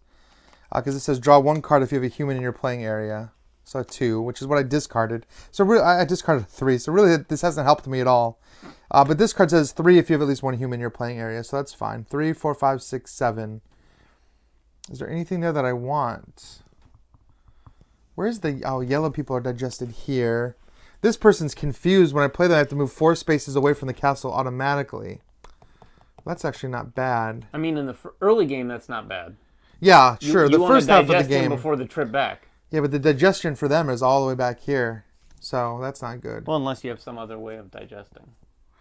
Because it says draw 1 card if you have a human in your playing area. So 2, which is what I discarded. So really, I discarded 3. So really, this hasn't helped me at all. But this card says 3 if you have at least 1 human in your playing area, so that's fine. 3, 4, 5, 6, 7. Is there anything there that I want? Where's the... Oh, yellow people are digested here. This person's confused. When I play them, I have to move 4 spaces away from the castle automatically. That's actually not bad. I mean, in the early game, that's not bad. Yeah, sure. You the first half of the game before the trip back. Yeah, but the digestion for them is all the way back here, so that's not good. Well, unless you have some other way of digesting.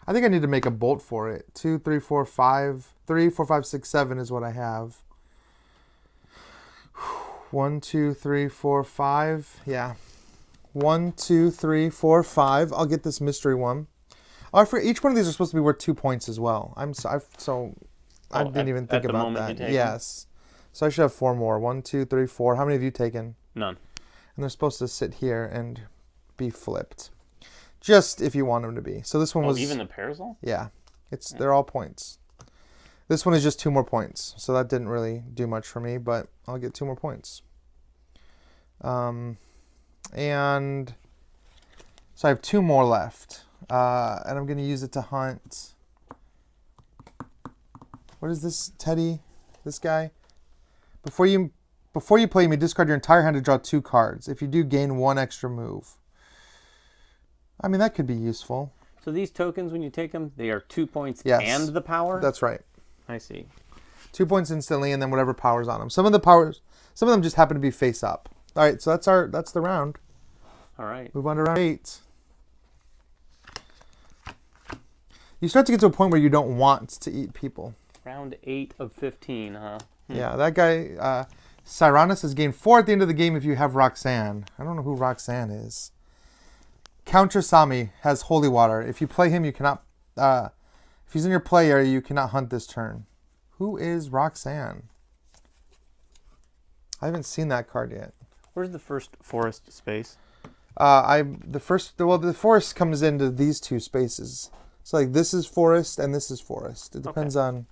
I think I need to make a bolt for it. 2, 3, 4, 5. 3, 4, 5, 6, 7 is what I have. 1, 2, 3, 4, 5. Yeah. 1, 2, 3, 4, 5. I'll get this mystery one. Oh, I forget, each one of these are supposed to be worth 2 points as well. I didn't even think about that. Yes. So I should have 4 more. 1, 2, 3, 4. How many have you taken? None. And they're supposed to sit here and be flipped. Just if you want them to be. So this one was... even the parasol? Yeah. They're all points. This one is just 2 more points. So that didn't really do much for me, but I'll get 2 more points. And so I have 2 more left. And I'm going to use it to hunt... What is this, Teddy? This guy? Before you play, you may discard your entire hand to draw 2 cards. If you do, gain 1 extra move. I mean, that could be useful. So these tokens, when you take them, they are 2 points and the power? That's right. I see. 2 points instantly, and then whatever power's on them. Some of them just happen to be face up. All right, so that's the round. All right. Move on to round 8. You start to get to a point where you don't want to eat people. Round 8 of 15, huh? Yeah, that guy, Cyranus has gained 4 at the end of the game if you have Roxanne. I don't know who Roxanne is. Count Sami has Holy Water. If you play him, you cannot... if he's in your play area, you cannot hunt this turn. Who is Roxanne? I haven't seen that card yet. Where's the first forest space? The forest comes into these 2 spaces. So like this is forest and this is forest. It depends on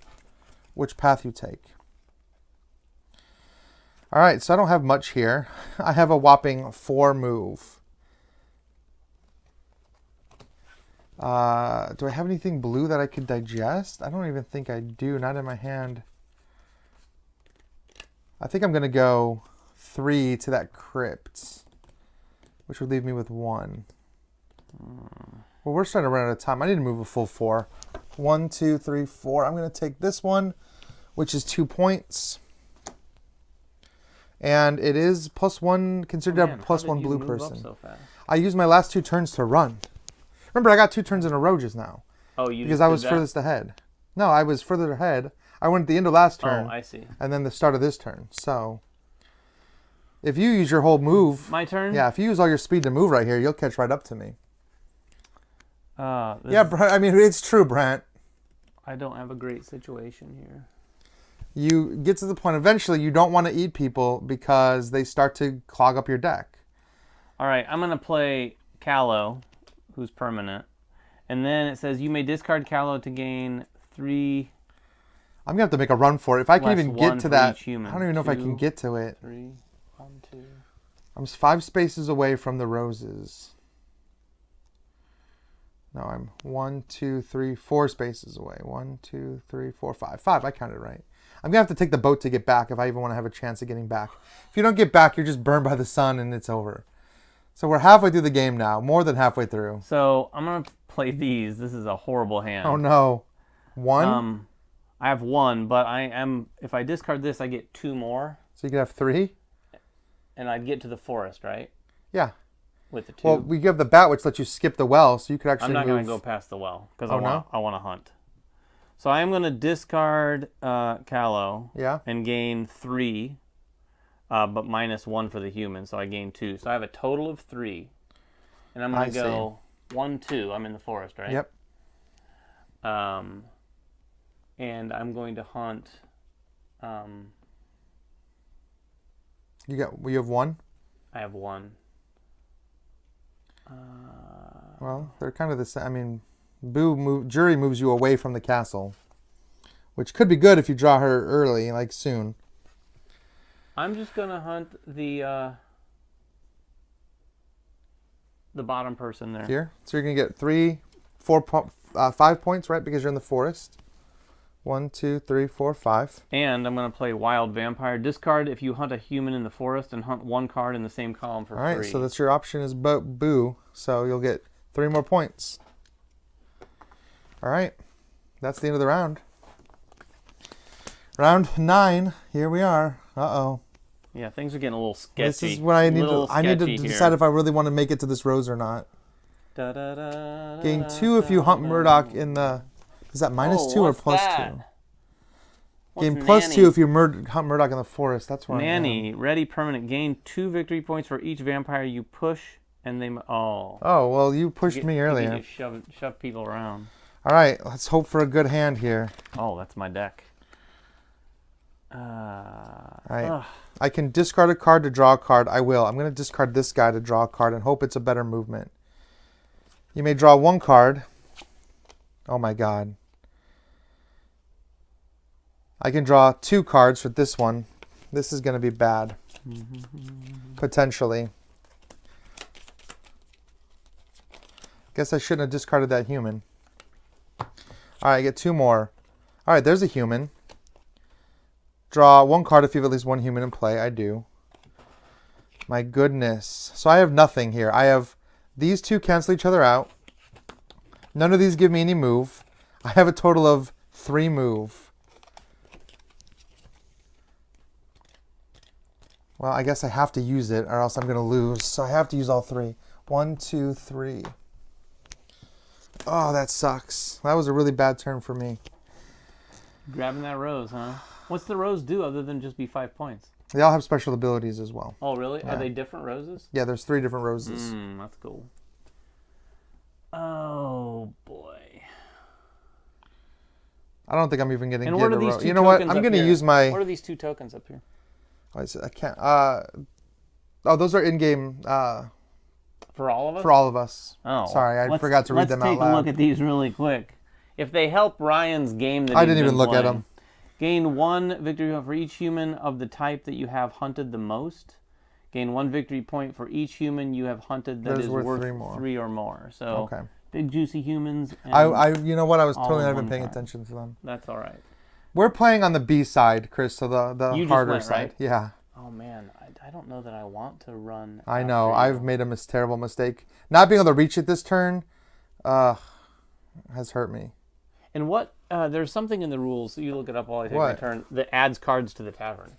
which path you take. All right, so I don't have much here. I have a whopping 4 move. Do I have anything blue that I could digest? I don't even think I do, not in my hand. I think I'm going to go 3 to that crypt, which would leave me with 1. Well, we're starting to run out of time. I need to move a full 4. 1, 2, 3, 4. I'm going to take this one, which is 2 points. And it is +1, considered to have +1 blue person. So fast? I used my last 2 turns to run. Remember, I got 2 turns in a row just now. Oh, you because I was furthest ahead. No, I was further ahead. I went at the end of last turn. Oh, I see. And then the start of this turn. So, if you use your whole move... My turn? Yeah, if you use all your speed to move right here, you'll catch right up to me. Yeah, Brent, I mean, it's true, Brent. I don't have a great situation here. You get to the point, eventually, you don't want to eat people because they start to clog up your deck. All right, I'm going to play Callow, who's permanent. And then it says you may discard Callow to gain 3... I'm going to have to make a run for it. If I can even get to that, I don't even know if I 2, can get to it. 3, 1, 2. I'm 5 spaces away from the roses. No, I'm 1, 2, 3, 4 spaces away. 1, 2, 3, 4, 5. 5, I counted right. I'm going to have to take the boat to get back if I even want to have a chance of getting back. If you don't get back, you're just burned by the sun and it's over. So we're halfway through the game now, more than halfway through. So I'm going to play these. This is a horrible hand. Oh, no. 1? I have 1, but if I discard this, I get 2 more. So you could have 3? And I'd get to the forest, right? Yeah. With the 2. Well, we have the bat, which lets you skip the well, so you could actually I'm not going to go past the well, because I want to hunt. So I am going to discard Callow and gain 3, but -1 for the human, so I gain 2. So I have a total of 3. And I'm going to go 1, 2. I'm in the forest, right? Yep. And I'm going to hunt You have one? I have one. Well, they're kind of the same. I mean, Jury moves you away from the castle, which could be good if you draw her early, like soon. I'm just gonna hunt the bottom person there. Here, so you're gonna get 5 points, right? Because you're in the forest. 1, 2, 3, 4, 5. And I'm going to play Wild Vampire. Discard if you hunt a human in the forest and hunt one card in the same column for free. All right, so that's your option is Boo. So you'll get 3 more points. All right, that's the end of the round. Round 9, here we are. Uh-oh. Yeah, things are getting a little sketchy. This is what I need to decide if I really want to make it to this rose or not. Gain 2 if you hunt Murdoch in the... Is that -2 or +2? Gain +2 if you hunt Murdoch in the forest. That's where Nanny, ready, permanent. Gain 2 victory points for each vampire you push, and they... Oh, well, you pushed me earlier. You shove people around. All right, let's hope for a good hand here. Oh, that's my deck. All right. I can discard a card to draw a card. I will. I'm going to discard this guy to draw a card and hope it's a better movement. You may draw 1 card. Oh my god. I can draw 2 cards for this one. This is going to be bad. Potentially. Guess I shouldn't have discarded that human. Alright, I get 2 more. Alright, there's a human. Draw 1 card if you have at least 1 human in play. I do. My goodness. So I have nothing here. I have these 2 cancel each other out. None of these give me any move. I have a total of 3 move. Well, I guess I have to use it or else I'm going to lose. So I have to use all 3. 1, 2, 3. Oh, that sucks. That was a really bad turn for me. Grabbing that rose, huh? What's the rose do other than just be 5 points? They all have special abilities as well. Oh, really? Yeah. Are they different roses? Yeah, there's 3 different roses. That's cool. Oh, boy. I don't think I'm even going to get what are a these rose. 2 You know what? tokens I'm up going to here? use my... What are these 2 tokens up here? I can't... Oh, those are in-game... For all of us? For all of us. Oh. Sorry, I forgot to read them out loud. Let's take a look at these really quick. If they help Ryan's game that I didn't even look at them. Gain 1 victory point for each human of the type that you have hunted the most. Gain 1 victory point for each human you have hunted that is worth 3 or more. So, okay. Big juicy humans. And you know what? I was totally not even paying attention to them. That's all right. We're playing on the B side, Chris, so the harder side. Right? Yeah. Oh man, I don't know that I want to run. I know. I've made a terrible mistake. Not being able to reach it this turn has hurt me. And what? There's something in the rules. You look it up while I take my turn. That adds cards to the tavern.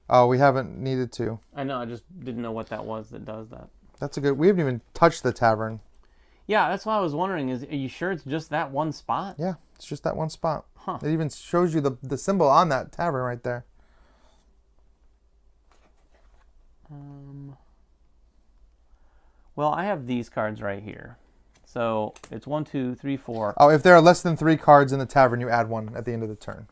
Oh, we haven't needed to. I know. I just didn't know what that was that does that. That's a good. We haven't even touched the tavern. Yeah, that's what I was wondering. Are you sure it's just that one spot? Yeah, it's just that one spot. Huh. It even shows you the symbol on that tavern right there. Well, I have these cards right here. So it's 1, 2, 3, 4. Oh, if there are less than 3 cards in the tavern, you add 1 at the end of the turn.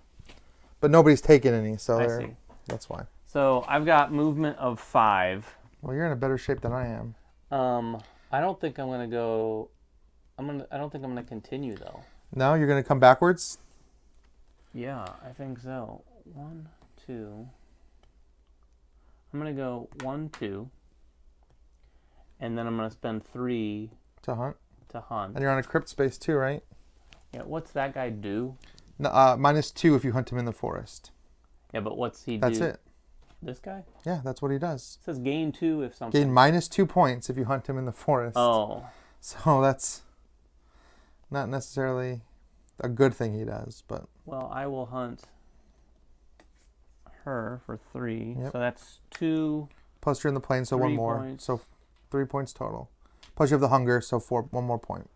But nobody's taken any, so I see. That's why. So I've got movement of 5. Well, you're in a better shape than I am. I don't think I'm gonna go. I don't think I'm gonna continue though. No, you're gonna come backwards. Yeah, I think so. 1, 2. I'm gonna go 1, 2, and then I'm gonna spend 3 to hunt. And you're on a crypt space too, right? Yeah. What's that guy do? No, -2 if you hunt him in the forest. Yeah, but what's he do? That's it. This guy? Yeah, that's what he does. It says gain 2 if something. Gain -2 points if you hunt him in the forest. Oh. So that's not necessarily a good thing he does, but... Well, I will hunt her for 3. Yep. So that's 2. Plus you're in the plane, so 1 more. Points. So 3 points total. Plus you have the hunger, so 1 more point.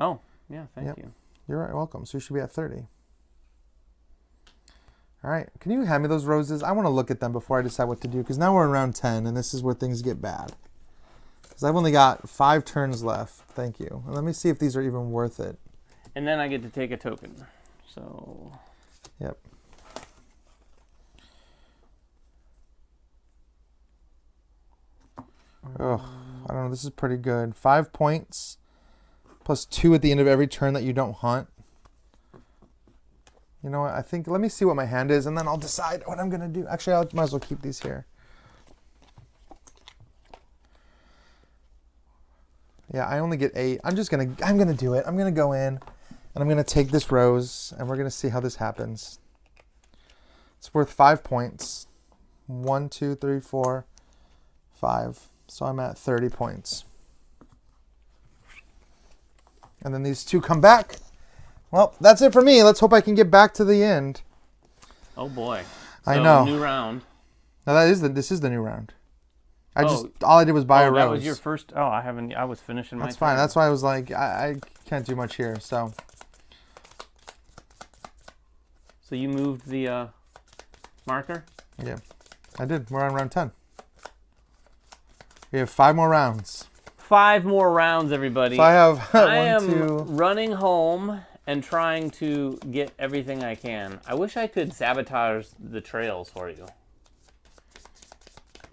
Oh, yeah, thank you. You're right, welcome. So you should be at 30. All right, can you hand me those roses? I want to look at them before I decide what to do, because now we're in round 10, and this is where things get bad. Because I've only got 5 turns left. Thank you. And let me see if these are even worth it. And then I get to take a token. So... Yep. Ugh, I don't know. This is pretty good. 5 points plus 2 at the end of every turn that you don't hunt. You know what? I think, let me see what my hand is, and then I'll decide what I'm going to do. Actually, I might as well keep these here. Yeah, I only get 8. I'm going to do it. I'm going to go in, and I'm going to take this rose, and we're going to see how this happens. It's worth 5 points. 1, 2, 3, 4, 5. So I'm at 30 points. And then these 2 come back. Well, that's it for me. Let's hope I can get back to the end. Oh boy! So, I know. New round. No, this is the new round. All I did was buy a rose. That was your first. Oh, I was finishing my. That's fine. That's why I was like, I can't do much here. So you moved the marker? Yeah, I did. We're on round 10. We have 5 more rounds. 5 more rounds, everybody. So I have I am running home and trying to get everything I can. I wish I could sabotage the trails for you.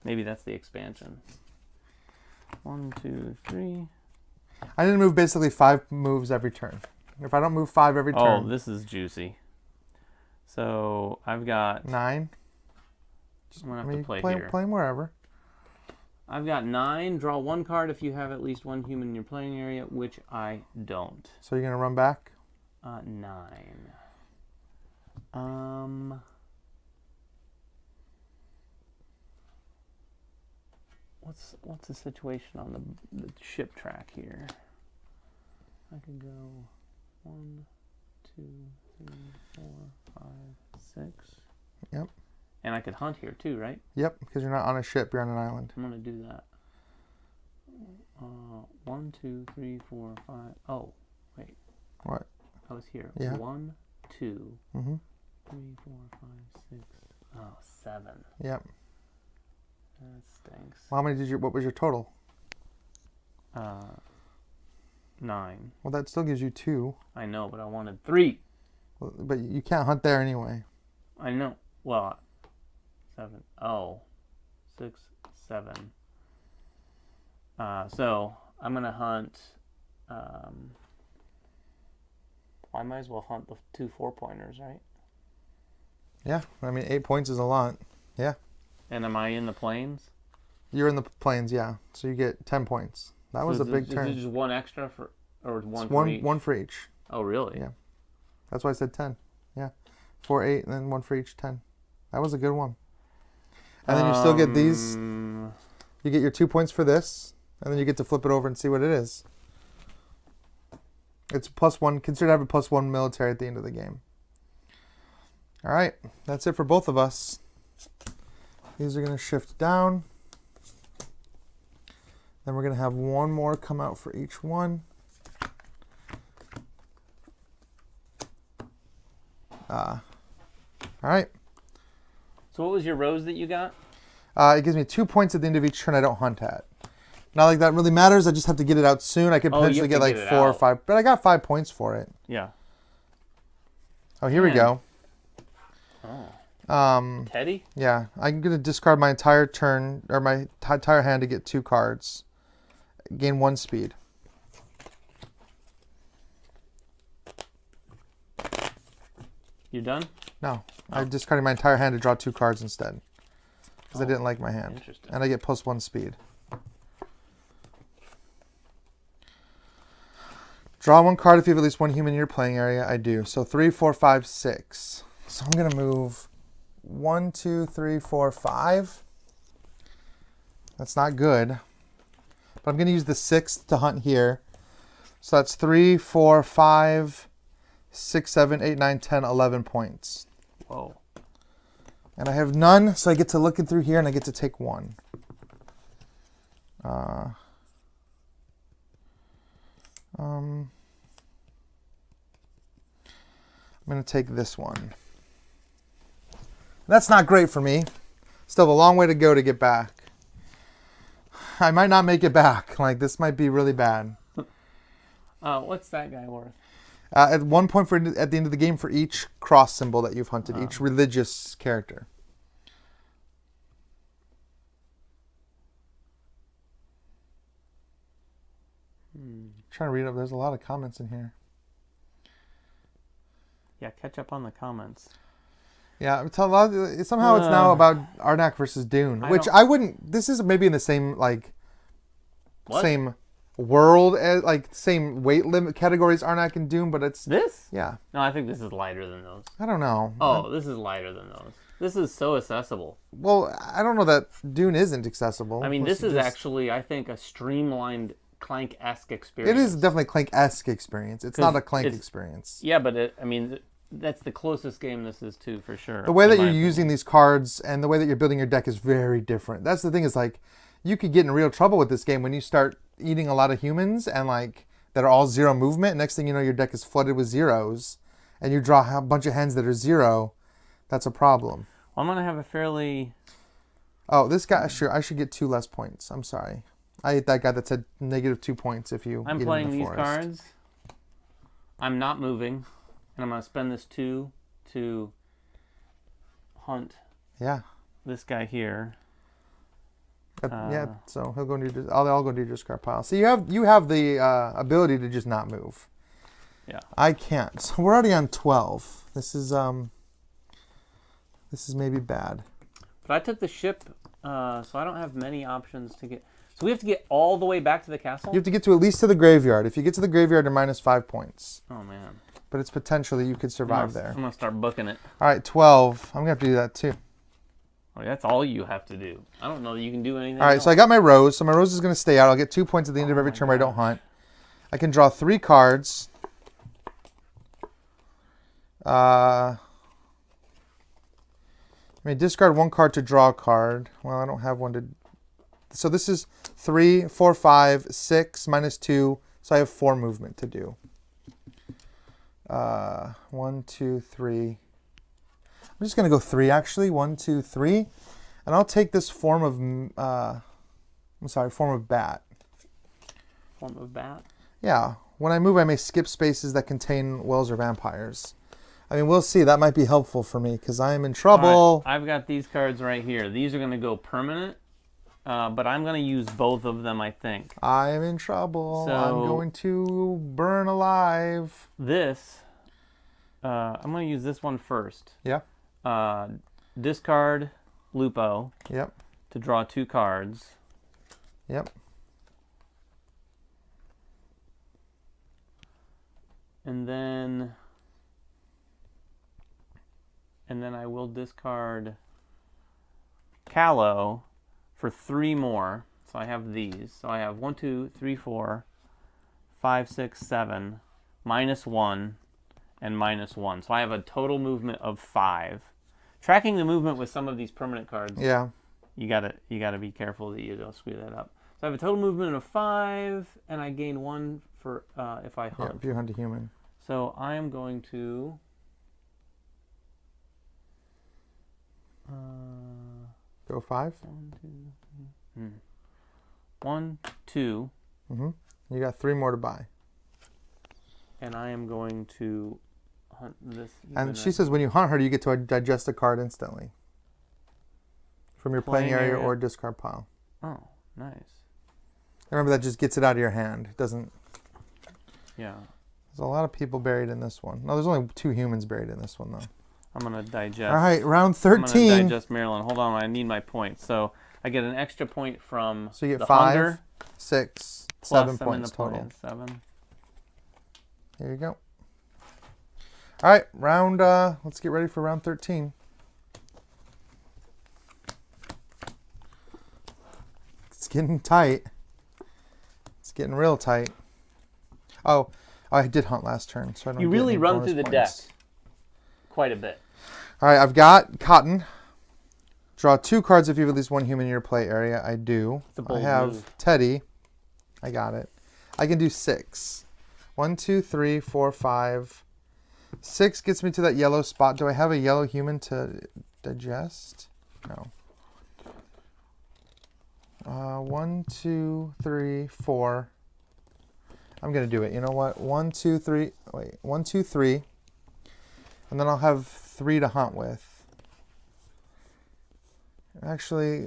Maybe that's the expansion. 1, 2, 3. I didn't move basically 5 moves every turn. If I don't move 5 every turn. Oh, this is juicy. So I've got 9. I'm gonna have to play here. Play them wherever. I've got 9. Draw 1 card if you have at least 1 human in your playing area, which I don't. So you're gonna run back? 9. What's the situation on the ship track here? I could go 1, 2, 3, 4, 5, 6. Yep. And I could hunt here too, right? Yep, because you're not on a ship, you're on an island. I'm gonna do that. 1, 2, 3, 4, 5. Oh, wait. What? I was here. Yeah. 1, 2, mm-hmm. 3, 4, 5, 6. Oh, 7. Yep. That stinks. Well, what was your total? 9. Well, that still gives you 2. I know, but I wanted 3. Well, but you can't hunt there anyway. I know. Well, 7. Oh, 6, 7. So I'm gonna hunt. I might as well hunt the 2 4-pointers, right? Yeah, I mean 8 points is a lot. Yeah. And am I in the plains? You're in the plains, yeah. So you get 10 points. That was a big turn. Is it just 1 extra or one for each? 1 for each. Oh, really? Yeah. That's why I said 10. Yeah. 4, 8, and then 1 for each 10. That was a good one. And then you still get these. You get your 2 points for this, and then you get to flip it over and see what it is. It's +1. Consider to have a +1 military at the end of the game. All right. That's it for both of us. These are going to shift down. Then we're going to have 1 more come out for each one. All right. So what was your rose that you got? It gives me 2 points at the end of each turn I don't hunt at. Not like that really matters. I just have to get it out soon. I could potentially get like 4 or 5. But I got 5 points for it. Yeah. Oh, here we go. Oh. Teddy? Yeah. I'm going to discard my entire turn, or my entire hand to get 2 cards. Gain 1 speed. You done? No. I discarded my entire hand to draw 2 cards instead. Because I didn't like my hand. Interesting. And I get +1 speed. Draw 1 card if you have at least 1 human in your playing area. I do. So 3, 4, 5, 6. So I'm going to move 1, 2, 3, 4, 5. That's not good. But I'm going to use the 6th to hunt here. So that's 3, 4, 5, 6, 7, 8, 9, 10, 11 points. Whoa. And I have none, so I get to look it through here and I get to take 1. I'm going to take this one. That's not great for me. Still have a long way to go to get back. I might not make it back. Like, this might be really bad. What's that guy worth? At 1 point at the end of the game for each cross symbol that you've hunted, each religious character. Trying to read up. There's a lot of comments in here. Yeah, catch up on the comments. Yeah, somehow it's now about Arnak versus Dune, which I wouldn't. This is maybe in the same same world as same weight limit categories Arnak and Dune, but it's this. Yeah. No, I think this is lighter than those. I don't know. Oh, this is lighter than those. This is so accessible. Well, I don't know that Dune isn't accessible. I mean, this is actually, I think, a streamlined Clank-esque experience. It is definitely a Clank-esque experience. It's not a Clank experience. Yeah, but I mean, that's the closest game this is to, for sure. The way that you're using these cards and the way that you're building your deck is very different. That's the thing, is you could get in real trouble with this game when you start eating a lot of humans and that are all 0 movement. Next thing you know, your deck is flooded with zeros and you draw a bunch of hands that are 0. That's a problem. Well, I'm going to have a fairly... Oh, this guy, sure, I should get 2 less points. I'm sorry. I ate that guy that said -2 points if you I'm eat playing him in the these forest. cards. I'm not moving. And I'm going to spend this 2 to hunt this guy here. Yeah, so he'll go into I'll go into your discard pile. So you have the ability to just not move. Yeah. I can't. So we're already on 12. This is maybe bad. But I took the ship, so I don't have many options to get. So we have to get all the way back to the castle? You have to get to at least to the graveyard. If you get to the graveyard, you're -5 points. Oh, man. But it's potentially you could survive there. I'm going to start booking it. All right, 12. I'm going to have to do that too. Oh, that's all you have to do. I don't know that you can do anything All right, else. so I got my rose. So my rose is going to stay out. I'll get 2 points at the end of every turn where I don't hunt. I can draw 3 cards. I may discard 1 card to draw a card. Well, I don't have one to... So this is 3, 4, 5, 6, -2. So I have 4 movement to do. 1, 2, 3. I'm just going to go 3, actually. 1, 2, 3. And I'll take this form of... form of bat. Form of bat? Yeah. When I move, I may skip spaces that contain wells or vampires. I mean, we'll see. That might be helpful for me because I am in trouble. Right. I've got these cards right here. These are going to go permanent, but I'm going to use both of them, I think. I am in trouble. So, I'm going to burn alive. This, I'm going to use this one first. Yeah. Discard Lupo. Yep. To draw 2 cards. Yep. And then I will discard Callow for 3 more. So I have these. So I have 1, 2, 3, 4, 5, 6, 7, -1, and -1. So I have a total movement of 5. Tracking the movement with some of these permanent cards. Yeah. You gotta be careful that you don't screw that up. So I have a total movement of 5, and I gain 1 for if I hunt. Yeah, if you hunt a human. So I am going to go 5. 1, 2. You got 3 more to buy. And I am going to hunt this. And she says when you hunt her, you get to digest a card instantly from your playing area or discard pile. Oh, nice. Remember, that just gets it out of your hand. It doesn't. Yeah. There's a lot of people buried in this one. No, there's only 2 humans buried in this one, though. I'm going to digest. All right, round 13. I'm going to digest Maryland. Hold on, I need my points. So I get an extra point from so you get the 5, hunger, 6, plus 7 points total. 7. There you go. All right, let's get ready for round 13. It's getting tight. It's getting real tight. Oh, I did hunt last turn, so I don't. You really run through the deck quite a bit. All right, I've got Cotton. Draw 2 cards if you have at least 1 human in your play area. I do. It's a bold I have move. Teddy. I got it. I can do 6. 1, 2, 3, 4, 5. 6 gets me to that yellow spot. Do I have a yellow human to digest? No. 1, 2, 3, 4. I'm going to do it. You know what? 1, 2, 3. Wait. 1, 2, 3. And then I'll have 3 to hunt with. Actually,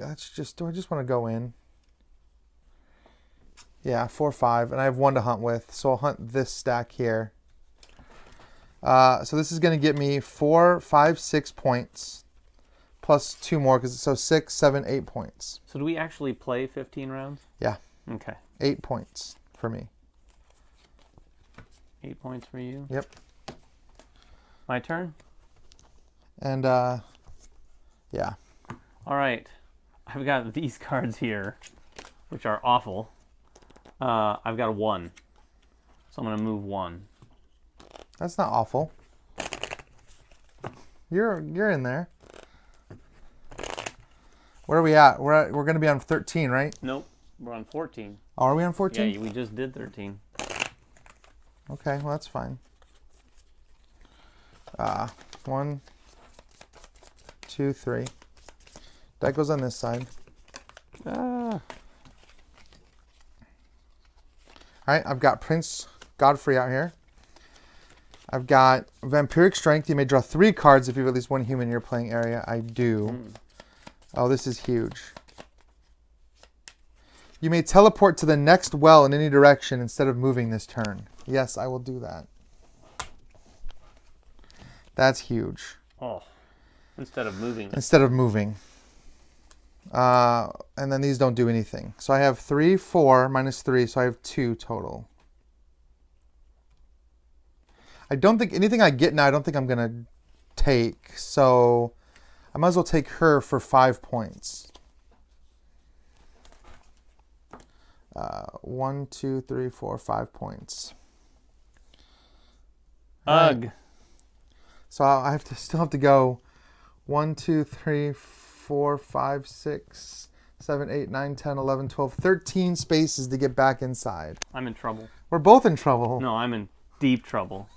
do I just want to go in? Yeah, 4, 5, and I have 1 to hunt with, so I'll hunt this stack here. So this is going to get me 4, 5, 6 points, plus 2 more, so 6, 7, 8 points. So do we actually play 15 rounds? Yeah. Okay. 8 points for me. 8 points for you? Yep. My turn? And, yeah. All right. I've got these cards here, which are awful. I've got a 1. So I'm going to move 1. That's not awful. You're in there. Where are we at? We're going to be on 13, right? Nope. We're on 14. Oh, are we on 14? Yeah, we just did 13. Okay, well, that's fine. 1, 2, 3. That goes on this side. All right, I've got Prince Godfrey out here. I've got Vampiric Strength. You may draw 3 cards if you have at least 1 human in your playing area. I do. Oh, this is huge. You may teleport to the next well in any direction instead of moving this turn. Yes, I will do that. That's huge. Oh, instead of moving. Instead of moving. And then these don't do anything. So I have 3, 4, minus 3, so I have 2 total. I don't think anything I get now, I don't think I'm going to take. So I might as well take her for 5 points. 1, 2, 3, 4, 5 points. Ugh. Right. So I still have to go 1, 2, 3, 4, 5, 6, 7, 8, 9, 10, 11, 12, 13 spaces to get back inside. I'm in trouble. We're both in trouble. No, I'm in deep trouble.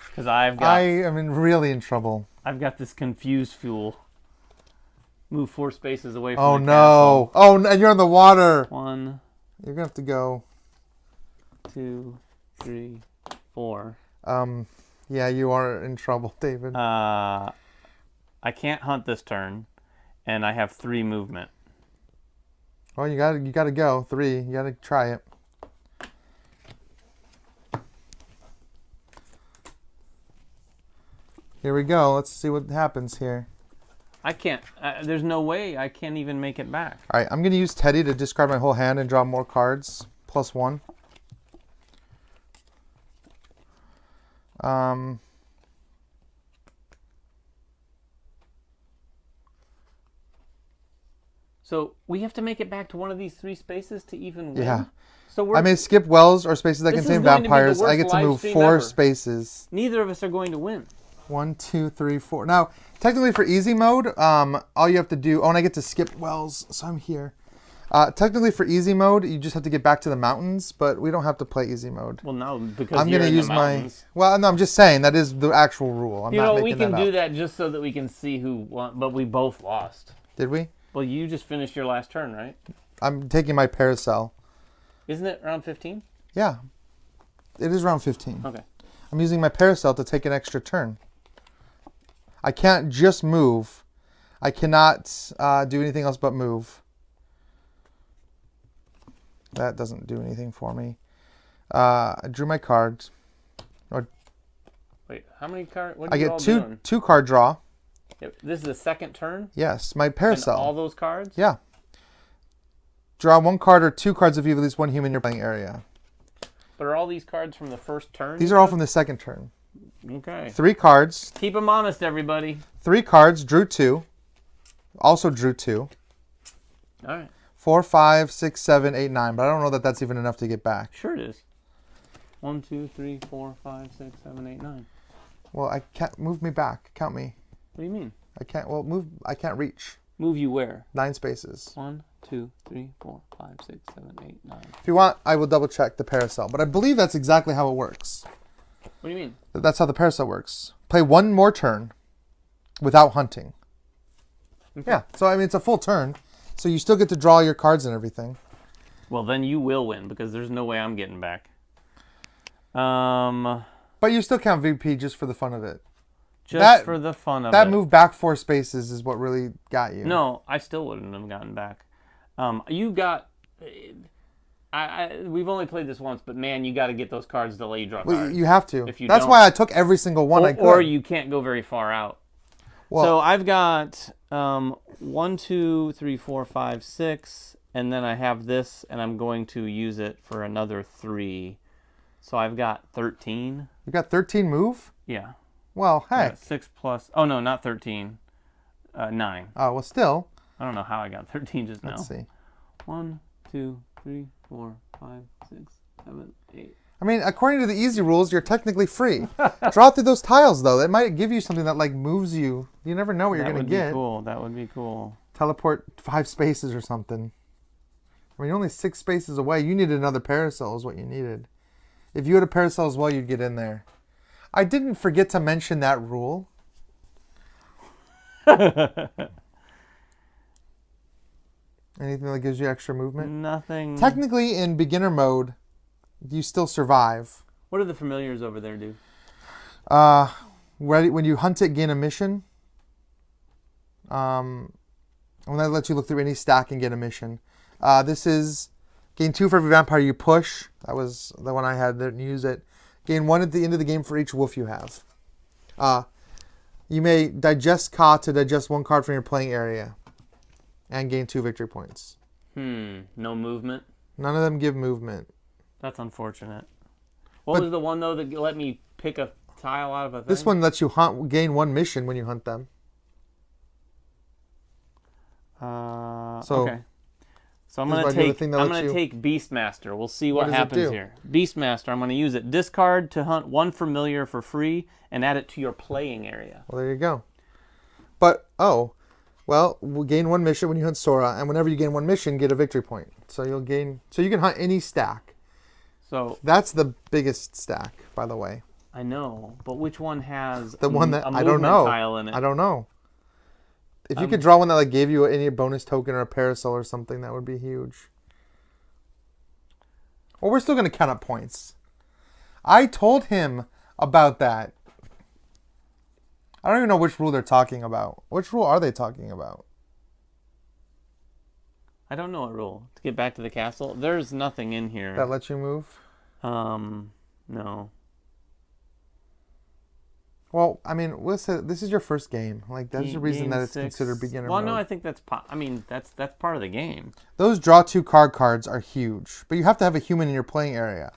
Because I am really in trouble. I've got this confused fuel. Move 4 spaces away from Oh the no. castle. Oh, and you're in the water. 1. You're gonna have to go. 2, 3, 4. Yeah, you are in trouble, David. I can't hunt this turn, and I have 3 movement. Well, you gotta go 3. You gotta try it. Here we go. Let's see what happens here. I can't. There's no way I can't even make it back. All right, I'm gonna use Teddy to discard my whole hand and draw more cards. Plus 1. So we have to make it back to one of these 3 spaces to even win? Yeah. So I may skip wells or spaces that contain vampires. I get to move 4 spaces. Neither of us are going to win. 1, 2, 3, 4. Now, technically for easy mode, all you have to do... Oh, and I get to skip wells, so I'm here. Technically for easy mode, you just have to get back to the mountains, but we don't have to play easy mode. Well, no, because I'm you're gonna in use the mountains. Well, no, I'm just saying that is the actual rule. I'm not making we can that up. do that just so that we can see who won, but we both lost. Did we? Well, you just finished your last turn, right? I'm taking my paracel. Isn't it round 15? Yeah. It is round 15. Okay. I'm using my paracel to take an extra turn. I can't just move. I cannot do anything else but move. That doesn't do anything for me. I drew my cards. Wait, how many cards? What I are you get all two doing? 2 card draw. This is the second turn? Yes, my And paracel. all those cards? Yeah. Draw 1 card or 2 cards if you have at least 1 human in your playing area. But are all these cards from the first turn? These are all from the second turn. Okay. 3 cards. Keep them honest, everybody. 3 cards, drew 2. Also drew 2. All right. 4, 5, 6, 7, 8, 9. But I don't know that that's even enough to get back. Sure it is. 1, 2, 3, 4, 5, 6, 7, 8, 9. Well, I can't move me back. Count me. What do you mean? I can't. Well, move. I can't reach. Move you where? 9 spaces. 1, 2, 3, 4, 5, 6, 7, 8, 9. If you want, I will double check the paracel. But I believe that's exactly how it works. What do you mean? That's how the paracel works. Play 1 more turn without hunting. Okay. Yeah. So I mean, it's a full turn. So you still get to draw your cards and everything. Well, then you will win because there's no way I'm getting back. But But you still count VP just for the fun of it. just for the fun of it. That move back 4 spaces is what really got you. No, I still wouldn't have gotten back. You got... we've only played this once, but man, you got to get those cards to let you draw cards. You have to. If you That's don't, why I took every single one I could. Or you can't go very far out. Well, so I've got 1, 2, 3, 4, 5, 6, and then I have this, and I'm going to use it for another 3. So I've got 13. You got 13 move? Yeah. Well, heck. 6 plus. Oh no, not 13. 9. Oh well, still. I don't know how I got 13 just now. Let's see. 1, 2, 3, 4, 5, 6, 7, 8. I mean, according to the easy rules, you're technically free. Draw through those tiles, though. It might give you something that like moves you. You never know what you're going to get. That would be cool. That would be cool. Teleport 5 spaces or something. I mean, you're only 6 spaces away. You needed another parasol is what you needed. If you had a parasol as well, you'd get in there. I didn't forget to mention that rule. Anything that gives you extra movement? Nothing. Technically, in beginner mode, you still survive. What do the familiars over there do? When you hunt it, gain a mission. When that lets you look through any stack and get a mission. This is gain 2 for every vampire you push. That was the one I had. Didn't use it. Gain 1 at the end of the game for each wolf you have. You may digest Ka to digest 1 card from your playing area. And gain 2 victory points. No movement? None of them give movement. That's unfortunate. What was the one, though, that let me pick a tile out of a thing? This one lets you gain 1 mission when you hunt them. Okay. So I'm going to take Beastmaster. We'll see what happens here. Beastmaster, I'm going to use it. Discard to hunt 1 familiar for free and add it to your playing area. Well, there you go. But, well, we'll gain 1 mission when you hunt Sora, and whenever you gain 1 mission, get a victory point. So you can hunt any stack. So that's the biggest stack, by the way. I know, but which one has the one that I don't know tile in it? I don't know. If you could draw one that like gave you any bonus token or a parasol or something, that would be huge. Well, we're still going to count up points. I told him about that. I don't even know which rule they're talking about. Which rule are they talking about? I don't know what rule. To get back to the castle, there's nothing in here. That lets you move? No. Well, I mean, this is your first game. Like, that's the reason that it's considered beginner mode. Well, no, I think that's that's part of the game. Those draw 2 card cards are huge, but you have to have a human in your playing area.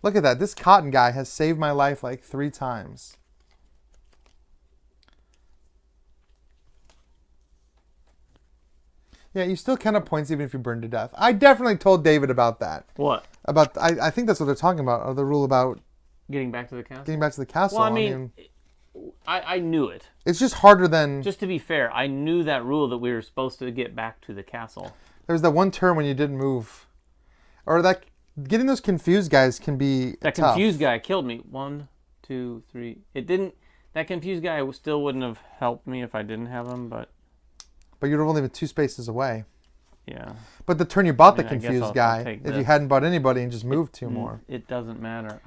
Look at that. This cotton guy has saved my life like 3 times. Yeah, you still count up points even if you burn to death. I definitely told David about that. What? I think that's what they're talking about, or the rule about getting back to the castle. Getting back to the castle. Well, I mean I knew it. It's just harder than... Just to be fair, I knew that rule that we were supposed to get back to the castle. There's that one turn when you didn't move. Or that getting those confused guys can be That tough. Confused guy killed me. 1, 2, 3. It didn't... That confused guy still wouldn't have helped me if I didn't have him, but... But you'd have only been 2 spaces away. Yeah. But the turn you bought the confused guy, if you hadn't bought anybody and just moved 2 more. It doesn't matter.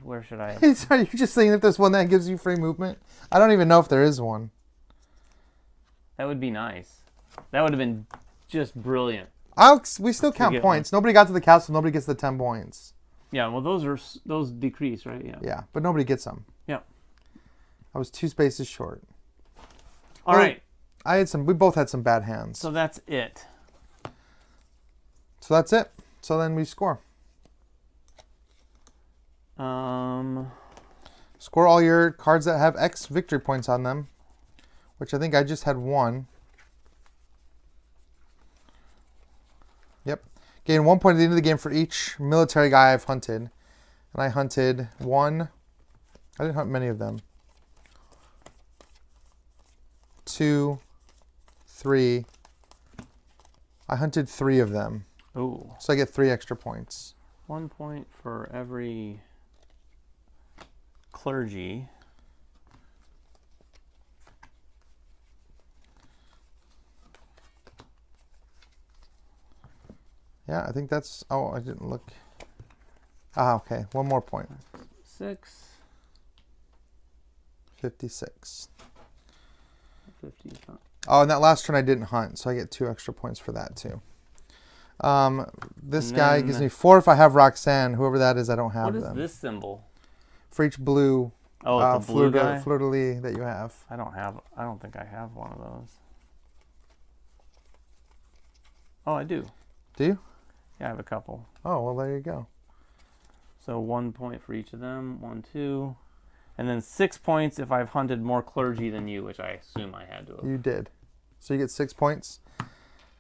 Where should I... Are you just saying if there's one that gives you free movement? I don't even know if there is one. That would be nice. That would have been just brilliant. We still count points. Nobody got to the castle. Nobody gets the 10 points. Yeah, well, those decrease, right? Yeah. Yeah, but nobody gets them. Yeah. I was 2 spaces short. All right. We both had some bad hands. So that's it. So that's it. So then we score. Score all your cards that have X victory points on them, which I think I just had 1. Yep. Gain 1 point at the end of the game for each military guy I've hunted. And I hunted 1. I didn't hunt many of them. 2, 3. I hunted 3 of them. Ooh. So I get 3 extra points. 1 point for every clergy. Yeah, I think that's... Oh, I didn't look. Okay. 1 more point. 6. 56. 55. Oh, and that last turn I didn't hunt, so I get 2 extra points for that too. This guy gives me 4 if I have Roxanne. Whoever that is, I don't have them. What is this symbol? For each blue, the blue guy? fleur-de-lis that you have. I don't think I have one of those. Oh, I do. Do you? Yeah, I have a couple. Oh, well, there you go. So 1 point for each of them. 1, 2. And then 6 points if I've hunted more clergy than you, which I assume I had to have. You did. So you get 6 points.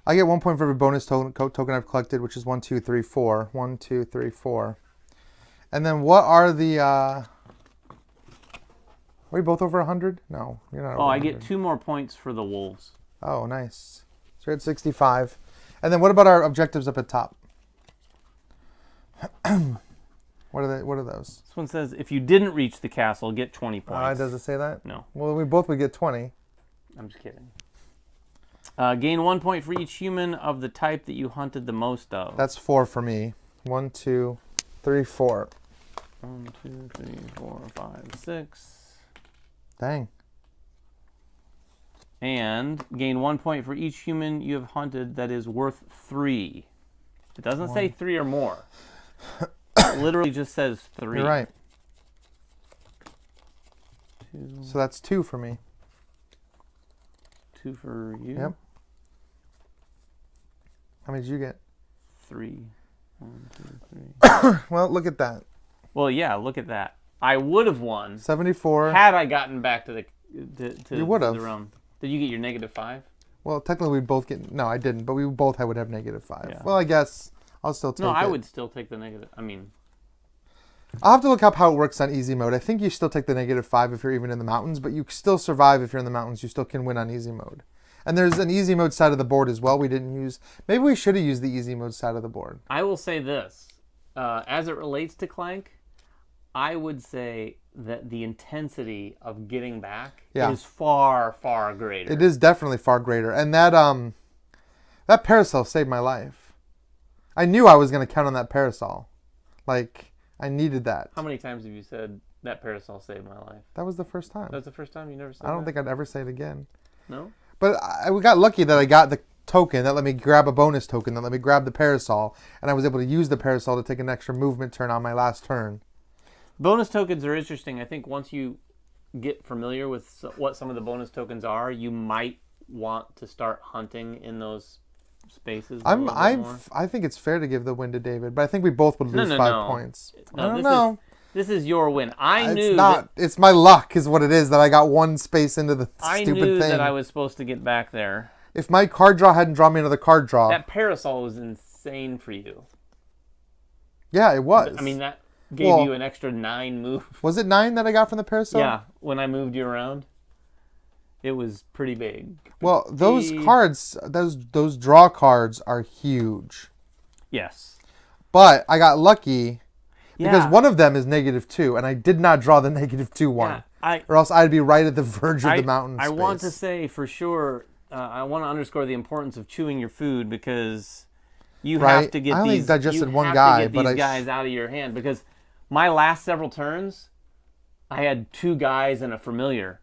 I get 1 point for every bonus token I've collected, which is 1, 2, 3, 4. 1, 2, 3, 4. And then what are the... Are we both over 100? No, you're not over 100. I get 2 more points for the wolves. Oh, nice. So you're at 65. And then what about our objectives up at top? What are those? This one says, if you didn't reach the castle, get 20 points. Does it say that? No. Well, we both would get 20. I'm just kidding. Gain 1 point for each human of the type that you hunted the most of. That's 4 for me. 1, 2, 3, 4. 1, 2, 3, 4, 5, 6. Dang. And gain 1 point for each human you have hunted that is worth 3. It doesn't say 3 or more. It literally just says 3. You're right. 2. So that's 2 for me. 2 for you? Yep. How many did you get? 3. 1, 2, 3. Well, look at that. Well, yeah, look at that. I would have won 74. had I gotten back to You would have. the realm. Did you get your -5? Well, technically we'd both get... No, I didn't, but we both would have -5. Yeah. Well, I guess I'll still take it. No, I would still take the negative. I mean... I'll have to look up how it works on easy mode. I think you still take the -5 if you're even in the mountains, but you still survive if you're in the mountains. You still can win on easy mode. And there's an easy mode side of the board as well. We didn't use... Maybe we should have used the easy mode side of the board. I will say this. As it relates to Clank, I would say that the intensity of getting back is far, far greater. It is definitely far greater. And that parasol saved my life. I knew I was going to count on that parasol. Like, I needed that. How many times have you said, that parasol saved my life? That was the first time. That was the first time? You never said I don't that? think I'd ever say it again. No? But we got lucky that I got the token that let me grab a bonus token, that let me grab the parasol, and I was able to use the parasol to take an extra movement turn on my last turn. Bonus tokens are interesting. I think once you get familiar with what some of the bonus tokens are, you might want to start hunting in those spaces. I think it's fair to give the win to David, but I think we both would lose 5 points. No, I don't know. This is your win. It's my luck is what it is that I got one space into the stupid thing. I knew that I was supposed to get back there. If my card draw hadn't drawn me another card draw. That parasol was insane for you. Yeah, it was. I mean, that gave you an extra 9 move. Was it 9 that I got from the parasol? Yeah, when I moved you around. It was pretty big. Well, those cards, those draw cards are huge. Yes. But I got lucky because one of them is -2, and I did not draw the -2 one. Yeah, or else I'd be right at the verge of the mountain space. I want to say for sure, I want to underscore the importance of chewing your food because you have to get these guys out of your hand. Because my last several turns, I had 2 guys and a familiar.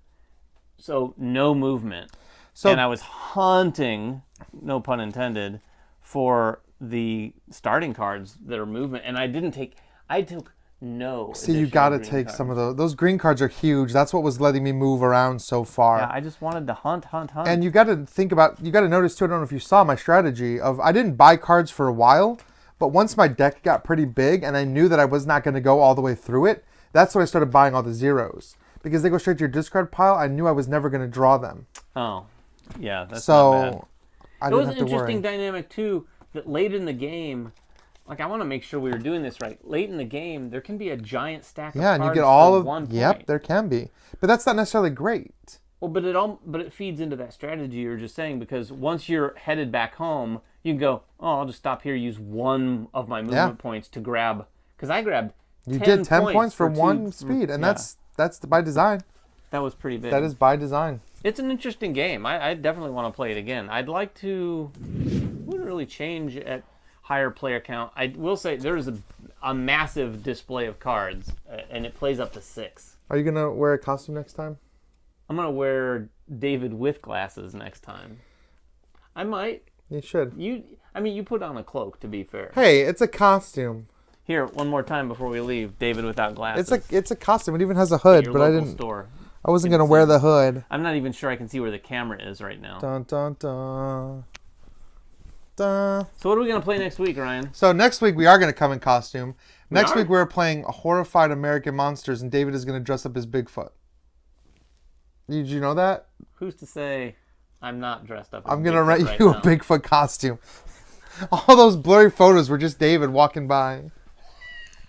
So no movement. And I was hunting, no pun intended, for the starting cards that are movement. And I took no. See, you got to take some of those. Those green cards are huge. That's what was letting me move around so far. Yeah, I just wanted to hunt. And you got to notice too, I don't know if you saw my strategy of, I didn't buy cards for a while, but once my deck got pretty big and I knew that I was not going to go all the way through it, that's when I started buying all the zeros. Because they go straight to your discard pile, I knew I was never going to draw them. Oh, yeah, that's not bad. I didn't have to worry. It was an interesting dynamic, too, that late in the game, like, I want to make sure we were doing this right. Late in the game, there can be a giant stack of cards and you get all of 1 point. Yep, there can be. But that's not necessarily great. Well, but it feeds into that strategy you were just saying, because once you're headed back home, you can go, I'll just stop here, use 1 of my movement points to grab, because I grabbed 10 points. You did 10 points for 1 speed, and that's by design. That was pretty big. That is by design. It's an interesting game. I definitely want to play it again. I'd like to... wouldn't really change at higher player count. I will say there's a massive display of cards, and it plays up to 6. Are you going to wear a costume next time? I'm going to wear David with glasses next time. I might. You should. I mean, you put on a cloak, to be fair. Hey, it's a costume. Here, one more time before we leave. David without glasses. It's a costume. It even has a hood, but I didn't. Store. I wasn't gonna wear the hood. I'm not even sure I can see where the camera is right now. Dun dun dun. Dun. So what are we gonna play next week, Ryan? So next week we are gonna come in costume. Next week we're playing Horrified American Monsters, and David is gonna dress up as Bigfoot. Did you know that? Who's to say I'm not dressed up as I'm gonna Bigfoot rent right you now? a Bigfoot costume. All those blurry photos were just David walking by.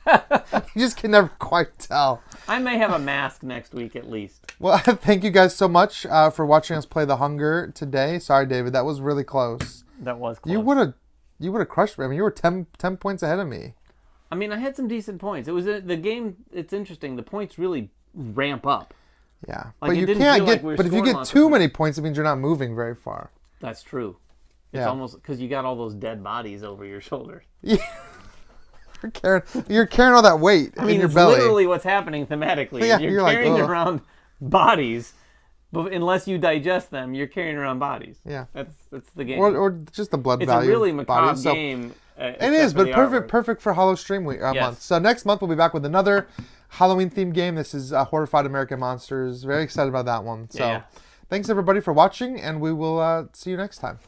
You just can never quite tell. I may have a mask next week at least. Well, thank you guys so much for watching us play The Hunger today. Sorry, David, that was really close. That was close. You would have crushed me. I mean, you were 10 points ahead of me. I mean, I had some decent points. It was the game. It's interesting. The points really ramp up. Yeah, Like, but you can't get. But if you get too many points, it means you're not moving very far. That's true. It's almost because you got all those dead bodies over your shoulders. Yeah. You're carrying all that weight in your belly. Literally what's happening thematically. Yeah, you're like, carrying ugh. around bodies, but unless you digest them, you're carrying around bodies. Yeah, that's the game. Or just the blood value. It's a really macabre bodies. game. It is, but perfect for HallowStream week month. So next month we'll be back with another Halloween themed game. This is Horrified American Monsters. Very excited about that one. So thanks everybody for watching, and we will see you next time.